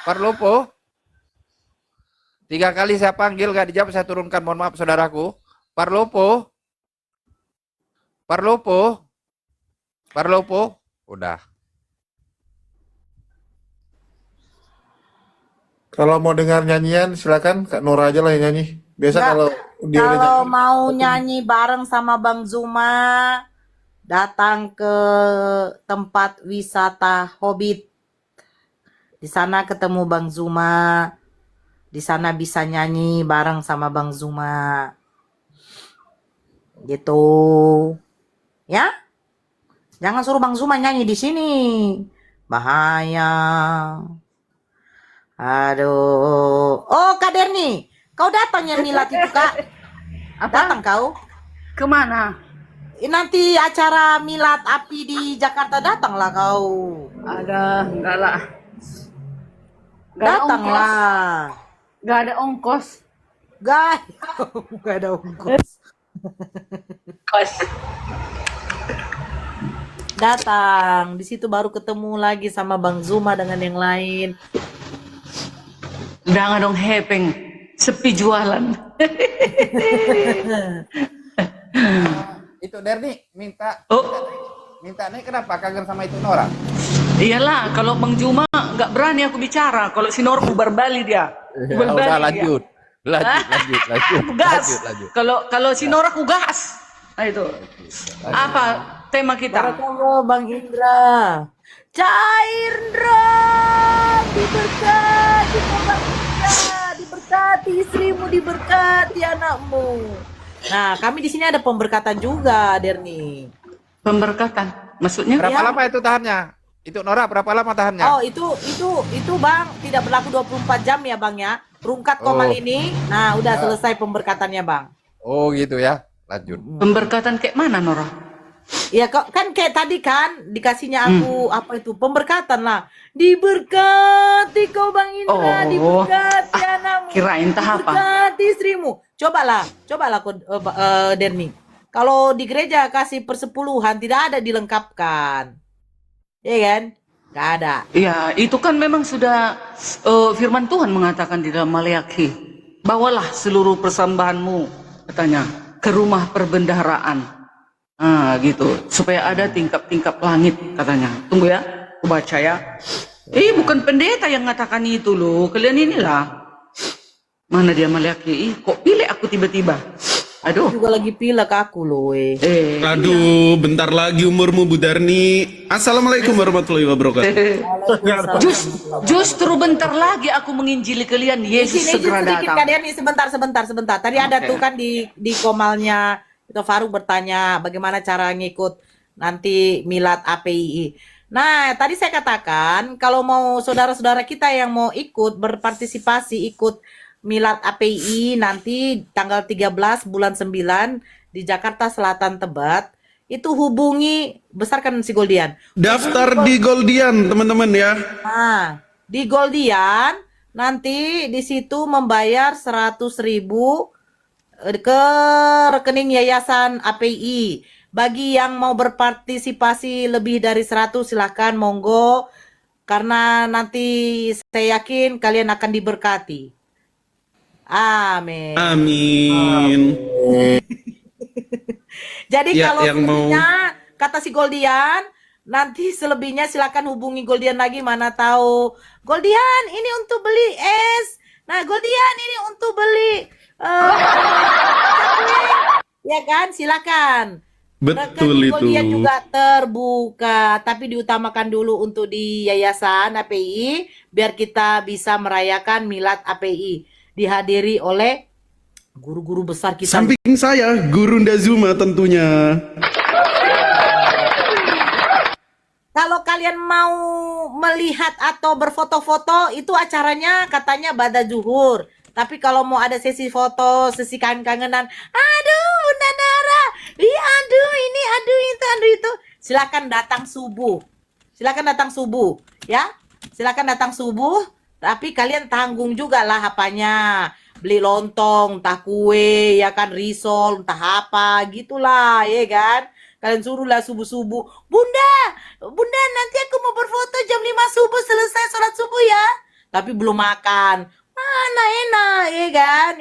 Parlopo. 3 kali saya panggil gak dijawab, saya turunkan. Mohon maaf saudaraku. Parlopo. Udah. Kalau mau dengar nyanyian, silakan Kak Nora aja lah yang nyanyi. Biasa Nggak, kalau dia udah Kalau nyanyi, mau nyanyi bareng sama Bang Zuma, datang ke tempat wisata Hobbit. Di sana ketemu Bang Zuma. Di sana bisa nyanyi bareng sama Bang Zuma. Gitu. Ya? Jangan suruh Bang Zuma nyanyi di sini. Bahaya. Aduh. Oh, Kak Derni. Kau datang yang milad itu, Kak. Datang kau. Kemana? Nanti acara milad api di Jakarta, datanglah kau. Ada, enggak lah. Nggak ada Datanglah. Nggak ada ongkos. Gak ada ongkos. Datang. Di situ baru ketemu lagi sama Bang Zuma dengan yang lain. Jangan dong hepeng. Sepi jualan. Itu Derni minta Oh, minta nih kenapa kangen sama itu Nora? iyalah. Kalau Bang Juma nggak berani aku bicara. Kalau si Nor bubar balik dia. Bubar balik Udah dia. lanjut. Aku gas. Kalau si Nor aku gas. Nah, itu. Apa tema kita? Barakallah Bang Indra. Cairndra diberkati Bang Indra, diberkati istrimu, diberkati anakmu. Nah, kami di sini ada pemberkatan juga, Derni. Pemberkatan. Maksudnya? Berapa Ya. lama itu tahannya? Itu Nora berapa lama tahannya? Oh, itu Bang tidak berlaku 24 jam ya, Bang ya. Rungkat komal Oh. ini. Nah, udah selesai pemberkatannya, Bang. Oh gitu ya. Lanjut. Pemberkatan kayak mana, Nora? Ya kok kan kayak tadi kan dikasihnya aku apa itu pemberkatan lah. Diberkati kau Bang Indra, Oh. diberkati anakmu. Kirain tah apa? Diberkati istrimu. Cobalah kau Derni. Kalau di gereja kasih persepuluhan tidak ada dilengkapkan. Iya kan? Gak ada. Ya, itu kan memang sudah firman Tuhan mengatakan di dalam Maleakhi. Bawalah seluruh persembahanmu, katanya, ke rumah perbendaharaan. Nah, gitu. Supaya ada tingkap-tingkap langit, katanya. Tunggu ya, aku baca ya. Bukan pendeta yang mengatakan itu loh. Kalian inilah. Mana dia Maleakhi? Kok pilih aku tiba-tiba? Aduh. Juga lagi pilek aku loh. Aduh, bentar lagi umurmu Bu Darni. Assalamualaikum warahmatullahi wabarakatuh. Justru bentar lagi aku menginjili kalian. Yesus Izin segera sedikit datang. Kak Derni, sebentar. Tadi ada tuh kan di komalnya itu Faruk bertanya bagaimana cara ngikut nanti milad APII. Nah, tadi saya katakan kalau mau saudara-saudara kita yang mau ikut berpartisipasi ikut milad APII nanti tanggal 13 bulan 9 di Jakarta Selatan Tebet, itu hubungi besarkan si Goldian. Daftar di Goldian, teman-teman ya. Nah, di Goldian nanti di situ membayar 100.000 ke rekening Yayasan API. Bagi yang mau berpartisipasi lebih dari 100 silahkan monggo karena nanti saya yakin kalian akan diberkati. Amin. Amin. Jadi Ya, kalau yang mau- selebihnya kata si Goldian, nanti selebihnya silakan hubungi Goldian lagi, mana tahu. Goldian ini untuk beli es. Nah, Goldian ini untuk beli ya kan, silakan. Betul Rekening Goldian itu. juga terbuka, tapi diutamakan dulu untuk di Yayasan API biar kita bisa merayakan milad API dihadiri oleh Guru-guru besar kita. Samping saya, Guru Ndazuma tentunya. Kalau kalian mau melihat atau berfoto-foto, itu acaranya katanya Bada Zuhur. Tapi kalau mau ada sesi foto, sesi kangen-kangenan, aduh Bunda Nara, iya aduh ini, aduh itu, silakan datang subuh. Silakan datang subuh, ya. Silakan datang subuh, tapi kalian tanggung juga lah apanya. Beli lontong, entah kue, ya kan, risol, entah apa, gitulah, ya kan. Kalian suruhlah subuh-subuh, Bunda, nanti aku mau berfoto jam 5 subuh selesai sholat subuh ya. Tapi belum makan. Mana enak, ya kan,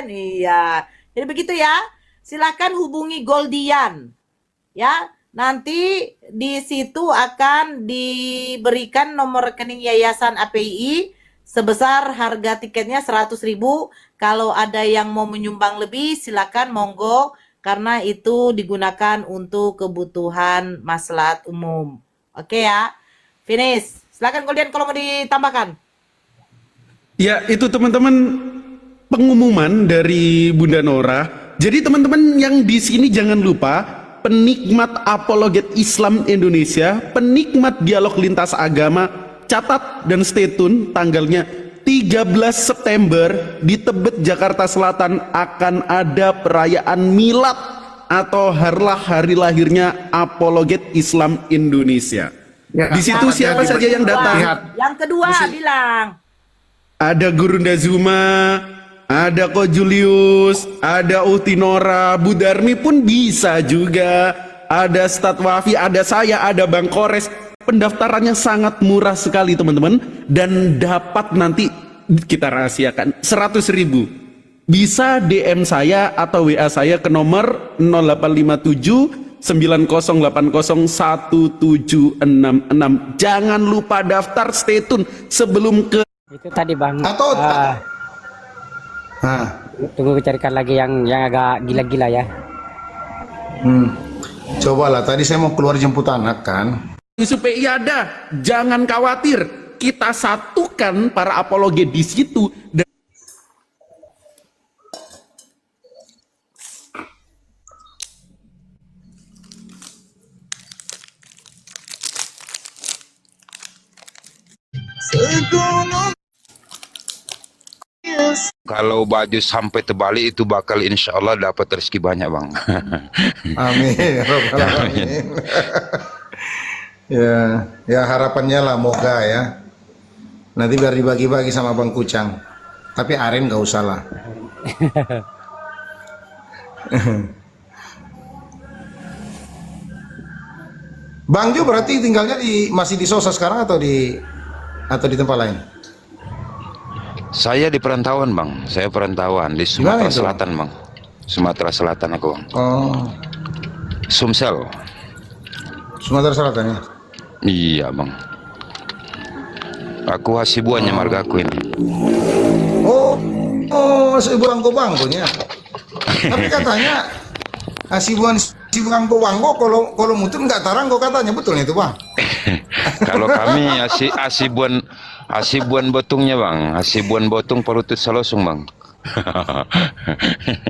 iya. Jadi begitu ya. Silakan hubungi Goldian, ya. Nanti di situ akan diberikan nomor rekening Yayasan APII sebesar harga tiketnya 100.000. Kalau ada yang mau menyumbang lebih, silakan monggo. Karena itu digunakan untuk kebutuhan maslahat umum. Oke ya, finish. Silakan Goldian kalau mau ditambahkan. Ya, itu teman-teman pengumuman dari Bunda Nora. Jadi teman-teman yang di sini jangan lupa, penikmat apologet Islam Indonesia, penikmat dialog lintas agama, catat dan stay tune tanggalnya 13 September di Tebet, Jakarta Selatan akan ada perayaan milad atau hari lahirnya apologet Islam Indonesia. Ya, di situ siapa saja yang datang? Yang kedua bilang. Ada Guru Ndazuma, ada Ko Julius, ada Utinora, Bu Darmi pun bisa juga. Ada Ustadz Wafi, ada saya, ada Bang Kores. Pendaftarannya sangat murah sekali teman-teman, dan dapat nanti kita rahasiakan 100.000. Bisa DM saya atau WA saya ke nomor 0857 9080 1766. Jangan lupa daftar, stay tune sebelum ke itu tadi Bang. Atau tunggu carikan lagi yang agak gila-gila ya. Cobalah, tadi saya mau keluar jemput anak kan. supaya iya ada, jangan khawatir, kita satukan para apologet di situ. Kalau baju sampai terbalik itu bakal insya Allah dapat rezeki banyak bang. Amin. Amin. Ya harapannya lah moga ya. Nanti biar dibagi-bagi sama Bang Kucang. Tapi Aren gak usah lah. Bang Jo berarti tinggalnya masih di Sosa sekarang atau di tempat lain? Saya di perantauan bang, saya perantauan di Sumatera Selatan bang. Sumatera Selatan aku bang. Oh. Sumsel. Sumatera Selatan ya? Iya bang. Aku Hasibuannya marga aku ini. Oh, Hasibuan Bangkonya. Tapi katanya Hasibuan Bangko kalau mutun nggak taranggo katanya, betul itu bang? Kalau kami Hasibuan Botungnya bang, Hasibuan Botung Perutut Salosung bang.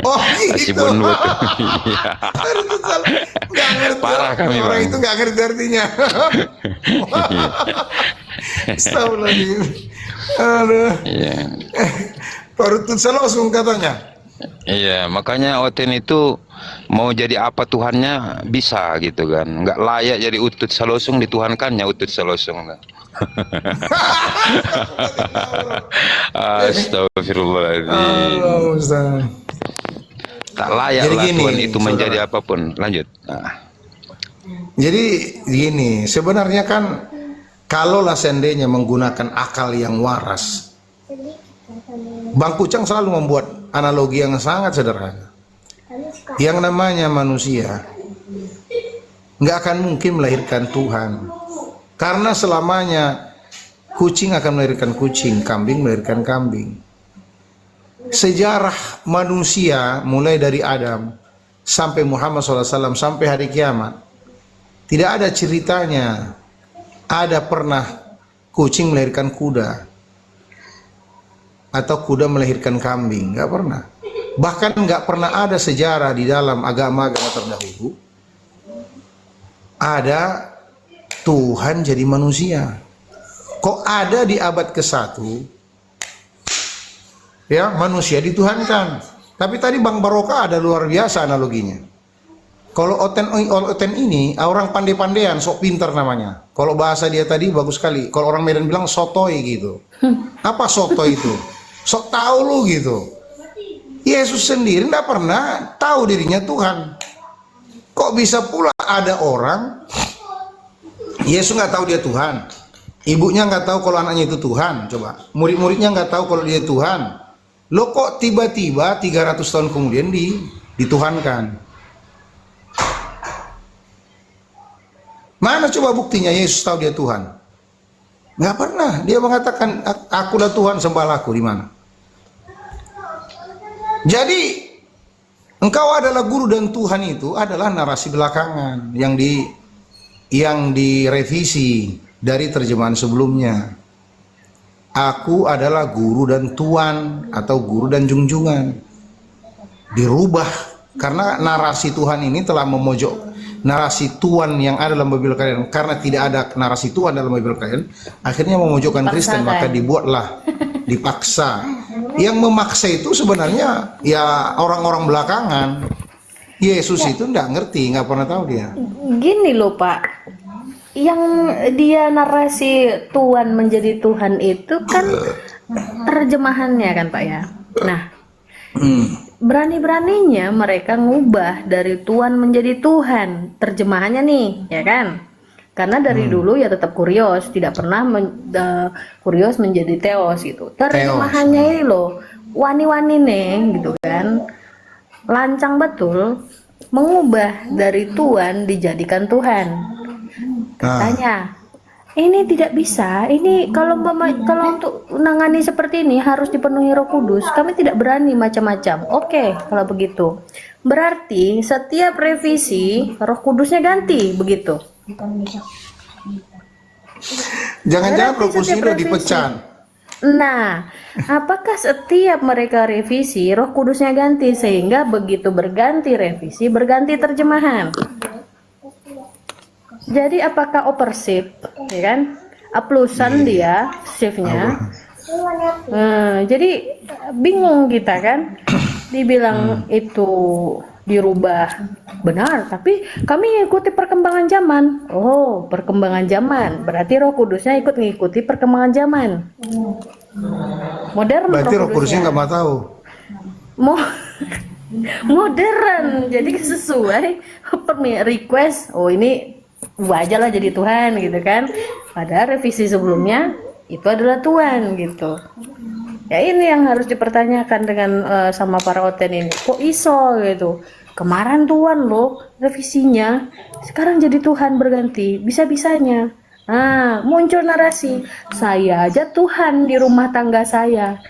Oh gitu. Hasibuan Botung. Nggak ngerti. Parah kami orang bang. itu nggak ngerti artinya. Astagfirullahaladzim. Aduh. Iya. Perutut Salosung katanya. Iya, makanya Oten itu mau jadi apa Tuhannya bisa gitu kan, nggak layak jadi Utut Salosung, dituhankannya Utut Salosung. Astagfirullahaladzim. Tak layak lah Tuhan itu menjadi apapun. Lanjut. Jadi gini, sebenarnya kan kalaulah seandainya menggunakan akal yang waras, Bang Kucang selalu membuat analogi yang sangat sederhana. Yang namanya manusia nggak akan mungkin melahirkan Tuhan, karena selamanya kucing akan melahirkan kucing, kambing melahirkan kambing. Sejarah manusia mulai dari Adam sampai Muhammad SAW sampai hari kiamat, tidak ada ceritanya ada pernah kucing melahirkan kuda atau kuda melahirkan kambing, nggak pernah. Bahkan nggak pernah ada sejarah di dalam agama-agama terdahulu ada Tuhan jadi manusia. Kok ada di abad ke-1 ya manusia dituhankan. Tapi tadi Bang Barokah ada luar biasa analoginya. Kalau Oten ini orang pandai-pandaian, sok pinter namanya. Kalau bahasa dia tadi bagus sekali. Kalau orang Medan bilang sotoy gitu. Apa sotoy itu? Sok tahu lu gitu. Yesus sendiri tidak pernah tahu dirinya Tuhan. Kok bisa pula ada orang Yesus nggak tahu dia Tuhan, ibunya nggak tahu kalau anaknya itu Tuhan, coba murid-muridnya nggak tahu kalau dia Tuhan. Lo kok tiba-tiba 300 tahun kemudian dituhankan? Mana coba buktinya Yesus tahu dia Tuhan? Nggak pernah. Dia mengatakan akulah Tuhan, sembahlah aku. Di mana? Jadi engkau adalah guru dan Tuhan itu adalah narasi belakangan yang direvisi dari terjemahan sebelumnya. Aku adalah guru dan Tuhan atau guru dan junjungan. Dirubah karena narasi Tuhan ini telah memojok narasi Tuhan yang ada dalam Bible kalian. Karena tidak ada narasi Tuhan dalam Bible kalian, akhirnya memojokkan Kristen, maka dibuatlah, dipaksa. Yang memaksa itu sebenarnya ya orang-orang belakangan. Yesus itu nggak ngerti, nggak pernah tahu dia. Gini loh Pak, yang dia narasi Tuhan menjadi Tuhan itu kan terjemahannya kan Pak ya. Nah, berani-beraninya mereka ngubah dari Tuhan menjadi Tuhan, terjemahannya nih, ya kan? Karena dari dulu ya tetap kurios, tidak pernah kurios menjadi teos gitu. Terjemahannya ini loh, wani-wani nih gitu kan, lancang betul, mengubah dari Tuhan dijadikan Tuhan. Katanya, ini tidak bisa. Ini kalau untuk menangani seperti ini harus dipenuhi Roh Kudus. Kami tidak berani macam-macam. Oke, kalau begitu. Berarti setiap revisi Roh Kudusnya ganti, begitu. Jangan-jangan Roh Kudus udah dipecat. Nah, apakah setiap mereka revisi Roh Kudusnya ganti sehingga begitu berganti revisi berganti terjemahan? Jadi apakah opersip, ya kan? Aplusan dia, shiftnya. Jadi bingung kita kan? Dibilang itu dirubah benar, tapi kami ikuti perkembangan zaman. Oh, perkembangan zaman, berarti Roh Kudusnya ikut mengikuti perkembangan zaman. Modern. Berarti Roh Kudusnya nggak mau tahu. Modern, jadi sesuai request. Oh ini wajar lah jadi Tuhan gitu kan. Padahal revisi sebelumnya itu adalah Tuhan gitu. Ya ini yang harus dipertanyakan dengan sama para Oten ini. Kok iso gitu? Kemarin Tuhan loh revisinya, sekarang jadi Tuhan berganti. Bisa-bisanya. Nah, muncul narasi, saya aja Tuhan di rumah tangga saya.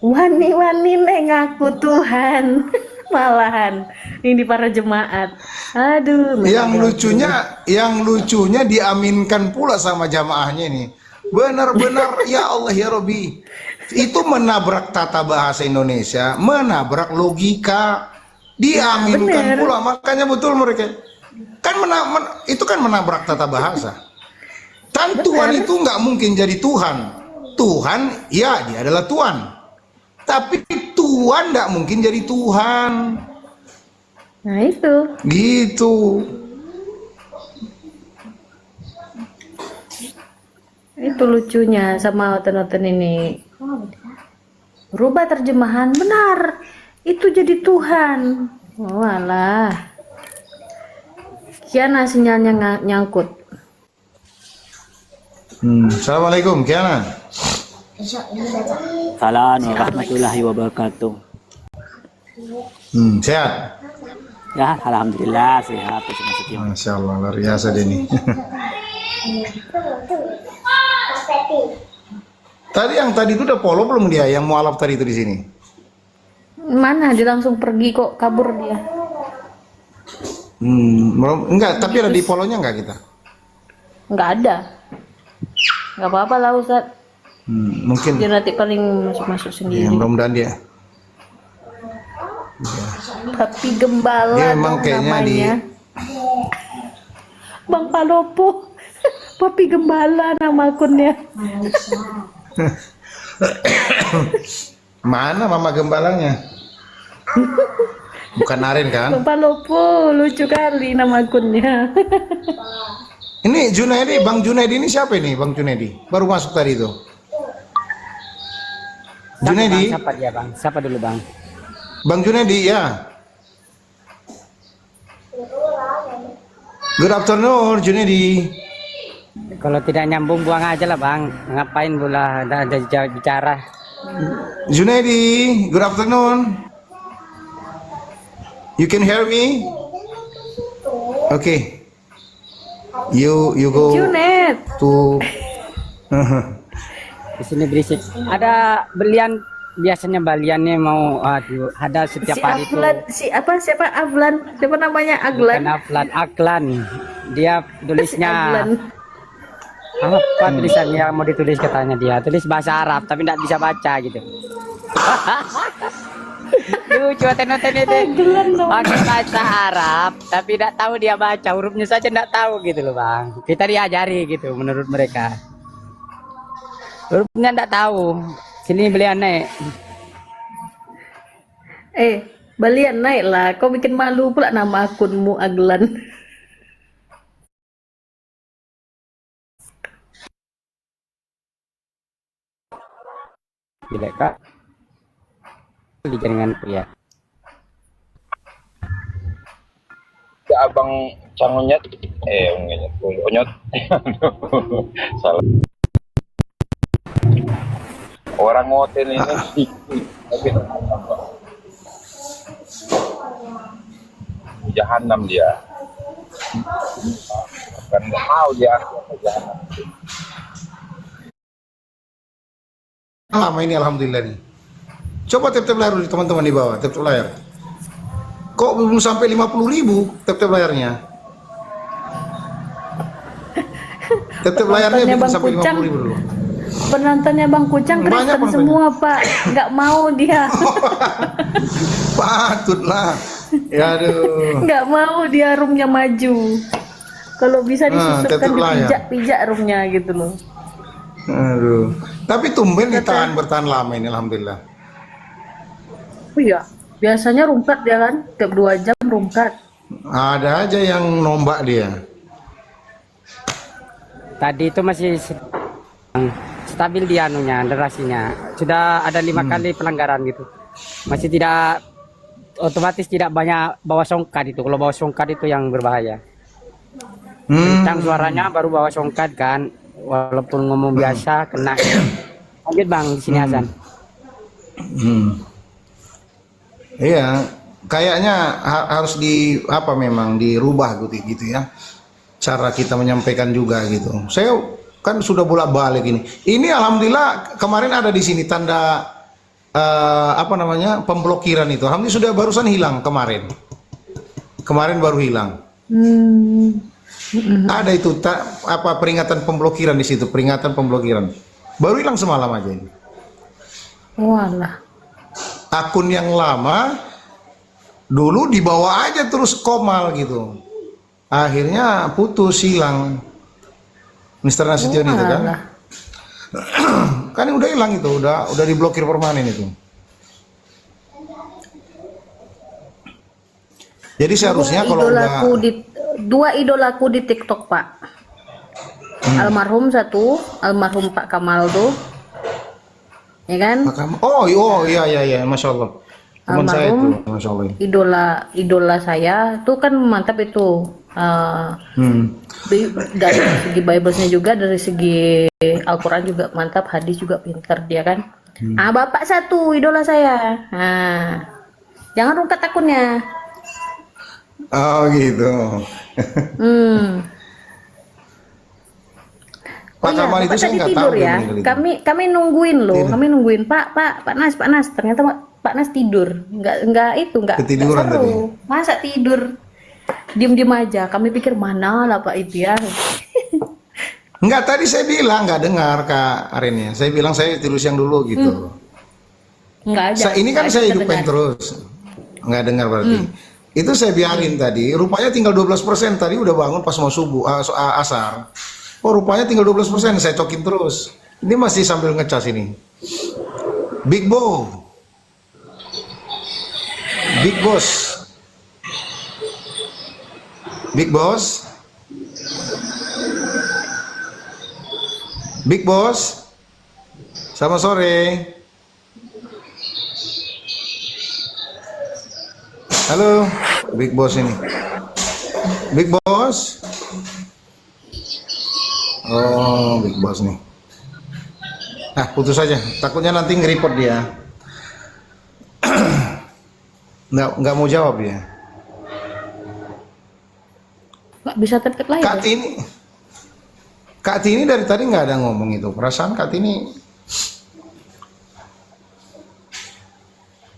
Wani-wani ngaku Tuhan. Malahan ini para jemaat. Aduh. Yang lucunya diaminkan pula sama jamaahnya nih. Benar-benar ya Allah ya Robi. Itu menabrak tata bahasa Indonesia, menabrak logika. Diaminkan pula, makanya betul mereka kan itu kan menabrak tata bahasa. Kan Tuhan itu nggak mungkin jadi Tuhan. Tuhan ya dia adalah Tuhan. Tapi Tuhan nggak mungkin jadi Tuhan. Nah itu. Gitu. Itu lucunya sama Oten-Oten ini. Rubah terjemahan benar. Itu jadi Tuhan. Oh alah. Kiana sinyalnya nyangkut. Assalamualaikum Kiana. Assalamualaikum warahmatullahi wabarakatuh. Sehat? Ya, alhamdulillah sehat. Masya Allah, luar biasa Denny. Tadi itu udah follow belum dia yang mualaf tadi itu di sini? Mana dia langsung pergi kok, kabur dia. Enggak, tapi ada di follow-nya enggak kita? Enggak ada. Enggak apa-apa lah Ustaz. Mungkin dia nanti paling masuk-masuk sendiri. Ya, mudah-mudahan dia. Papi Gembala Dia memang dong kayaknya namanya. Bang Palopo. Papi Gembala nama akunnya. Mana mama gembalanya? Bukan Aren kan? Bang Palopo, lucu kali nama akunnya. Ini Junaidi, Bang Junaidi ini siapa ini? Bang Junaidi baru masuk tadi itu. Junaidi, Siapa dia bang? Siapa dulu bang? Bang Junaidi ya. Good afternoon, Junaidi. Kalau tidak nyambung buang aja lah bang. Ngapain pula ada bicara? Junaidi, good afternoon. You can hear me? Okay. You go Junet. to Di sini berisik. Ada belian biasanya baliannya mau ada setiap Si hari itu. Aflan, siapa Aflan? Siapa namanya Aglan? Bukan Aflan, Aklan. Dia tulisnya Aglan. apa tulisannya yang mau ditulis katanya dia tulis bahasa Arab tapi tidak bisa baca gitu. Lucu nonton itu pakai bahasa Arab tapi tidak tahu dia baca hurufnya saja tidak tahu gitu loh bang. Kita diajari gitu menurut mereka. Hurufnya tidak tahu. Sini belian naik. Balian naik lah. Kau bikin malu pula nama akunmu Aglan. Gila kak. Di jaringanku ya. Ya abang Cangonyet, Onyot, salah. Orang hotel ini tapi jahanam dia. Kan nggak mau dia jahanam. lama ini alhamdulillah nih. Coba tap layar dulu teman-teman di bawah, tap layar. Kok belum sampai 50.000 tap layarnya? Tap layarnya belum sampai 50.000 dulu. Penontonnya Bang Kucang Kristen semua Pak, nggak mau dia. Patutlah. Ya aduh. Nggak mau dia roomnya maju. Kalau bisa disusupkan dipijak-pijak roomnya gitu loh. Aduh. Tapi tumben bertahan lama ini alhamdulillah. Oh iya, biasanya rungkat dia kan, tiap 2 jam rungkat. Ada aja yang nombak dia. Tadi itu masih stabil dia anunya, durasinya. Sudah ada 5 kali pelanggaran gitu. Masih tidak otomatis tidak banyak bawa songkat itu. Kalau bawa songkat itu yang berbahaya. Kencang suaranya baru bawa songkat kan. Walaupun ngomong biasa kena. Lanjut Bang di sini Hasan. Iya, kayaknya harus memang dirubah gitu ya. Cara kita menyampaikan juga gitu. Saya kan sudah bolak-balik ini. Ini alhamdulillah kemarin ada di sini tanda pemblokiran itu. Alhamdulillah sudah barusan hilang kemarin. Kemarin baru hilang. Ada itu peringatan pemblokiran di situ, peringatan pemblokiran. Baru hilang semalam aja ini. Walah. Akun yang lama dulu dibawa aja terus komal gitu. Akhirnya putus hilang. Mr. Nasution itu kan. Kan udah hilang itu, udah diblokir permanen itu. Jadi seharusnya kalau dua idolaku di TikTok Pak. Almarhum satu, almarhum Pak Kamal tuh. Ya kan? Oh iya, Masya Allah. Teman saya itu, Masya Allah. Idola saya tuh kan mantap itu. Dari segi Bible-nya juga, dari segi Al-Quran juga mantap, hadis juga pintar dia kan. Bapak satu idola saya. Jangan rungkat akunnya. Oh gitu. Pak Kamal itu saya nggak tahu ya. Kami nungguin loh, kami nungguin Pak Nas. Ternyata Pak Nas tidur, nggak ketiduran seru. tadi. Masa tidur, diem aja. Kami pikir mana lah Pak itu ya. Enggak, tadi saya bilang nggak dengar Kak Arin ya. Saya bilang saya tidur siang dulu gitu. Nggak aja. Ini kan saya hidupin terus. nggak dengar berarti. Itu saya biarin tadi, rupanya tinggal 12% tadi udah bangun pas mau subuh, asar. Oh rupanya tinggal 12%, saya cokin terus. Ini masih sambil ngecas ini. Big Bo. Big Boss. Big Boss. Big Boss. Selamat sore. Halo, Big Boss ini. Big Boss. Oh, Big Boss nih. Nah, putus aja. Takutnya nanti nge-report dia. Nggak mau jawab dia. Nggak bisa tepat lagi. Kak Tini dari tadi nggak ada ngomong itu. Perasaan Kak Tini.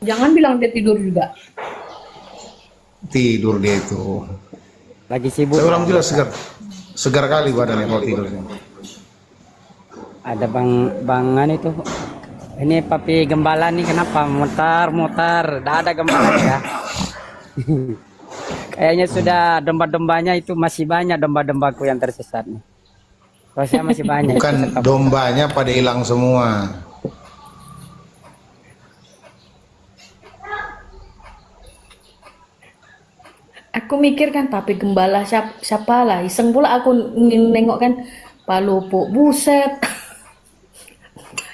Jangan bilang dia tidur juga. Tidur dia itu. Lagi sibuk. Saya ulang jelas segar kali badannya kalau tidurnya. Ada bangan itu. Ini papi gembala nih kenapa mutar-mutar? Dah ada gembala ya. Kayaknya sudah domba-dombanya itu masih banyak domba-dombaku yang tersesat nih. Kalau saya masih banyak. Bukan dombanya pada hilang semua. Aku mikir kan papi gembala siapa lah, iseng pula aku nengok kan Pak Lupo, buset.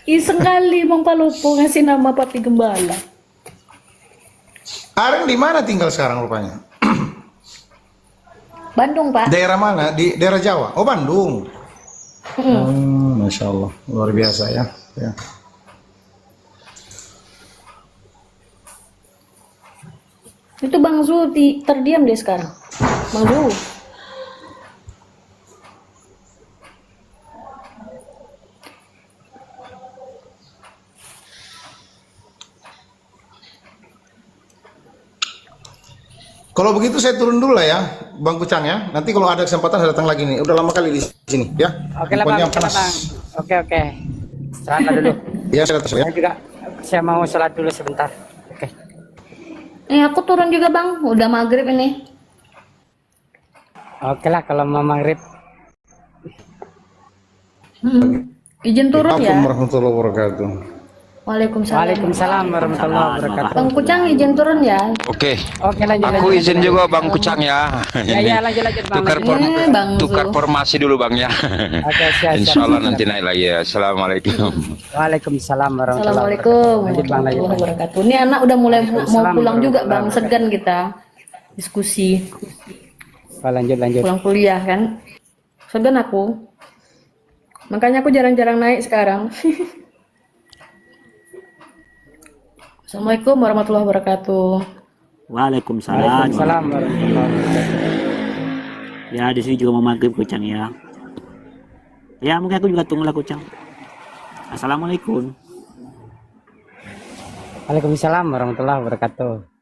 Iseng kali Bang Pak Lupo ngasih nama papi gembala. Areng di mana tinggal sekarang rupanya? Bandung Pak. Daerah mana? Di daerah Jawa? Oh Bandung. Masya Allah, luar biasa ya. Itu Bang Zul terdiam dia sekarang. Bang Zul. Kalau begitu saya turun dulu lah ya, Bang Kucang ya. Nanti kalau ada kesempatan saya datang lagi nih. Udah lama kali di sini ya. Oke lah Bang, oke lah, Bang. Oke. Istirahat dulu. Iya, saya datang ya. Saya mau sholat dulu sebentar. Oke. Aku turun juga Bang, udah maghrib ini. Oke lah kalau mau maghrib. Izin turun ya. Assalamualaikum warahmatullahi wabarakatuh. Waalaikumsalam. Waalaikumsalam warahmatullahi wabarakatuh. Bang Kucang izin turun ya. Oke. Lanjut. Aku izin juga Bang Kucang ya. Ya lanjut Bang. Tukar formasi dulu Bang ya. Oke, siap. Insya Allah nanti naik lagi ya. Assalamualaikum. Waalaikumsalam warahmatullahi Assalamualaikum Lanjut, Bang. warahmatullahi wabarakatuh. Ini anak udah mulai mau pulang juga Bang, segan kita diskusi. Lanjut. Pulang kuliah kan. Segan aku. Makanya aku jarang-jarang naik sekarang. Assalamualaikum warahmatullahi wabarakatuh. Waalaikumsalam. warahmatullahi wabarakatuh. Ya di sini juga mau maghrib Kucang ya. Ya mungkin aku juga tunggulah Kucang. Assalamualaikum. Waalaikumsalam warahmatullahi wabarakatuh.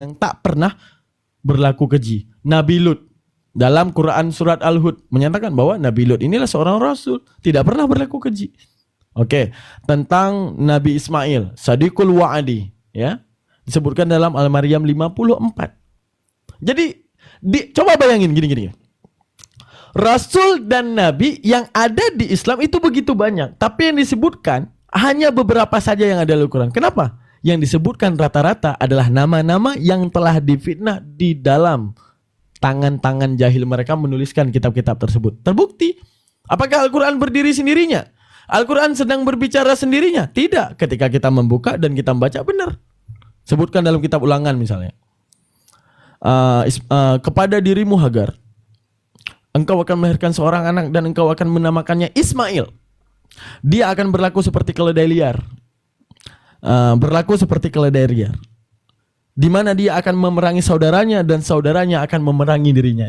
yang tak pernah berlaku keji. Nabi Lut dalam Quran surat Al-Hud menyatakan bahwa Nabi Lut inilah seorang rasul, tidak pernah berlaku keji. Oke, tentang Nabi Ismail, Sadiqul Wa'adi, ya, disebutkan dalam Al-Maryam 54. Jadi coba bayangin gini. Rasul dan nabi yang ada di Islam itu begitu banyak, tapi yang disebutkan hanya beberapa saja yang ada di Al-Quran. Kenapa? Yang disebutkan rata-rata adalah nama-nama yang telah difitnah di dalam tangan-tangan jahil mereka menuliskan kitab-kitab tersebut. Terbukti. Apakah Al-Quran berdiri sendirinya? Al-Quran sedang berbicara sendirinya? Tidak. Ketika kita membuka dan kita membaca, benar. Sebutkan dalam kitab Ulangan misalnya. Kepada dirimu Hagar, engkau akan melahirkan seorang anak dan engkau akan menamakannya Ismail. Dia akan berlaku seperti keledai liar. Di mana dia akan memerangi saudaranya dan saudaranya akan memerangi dirinya.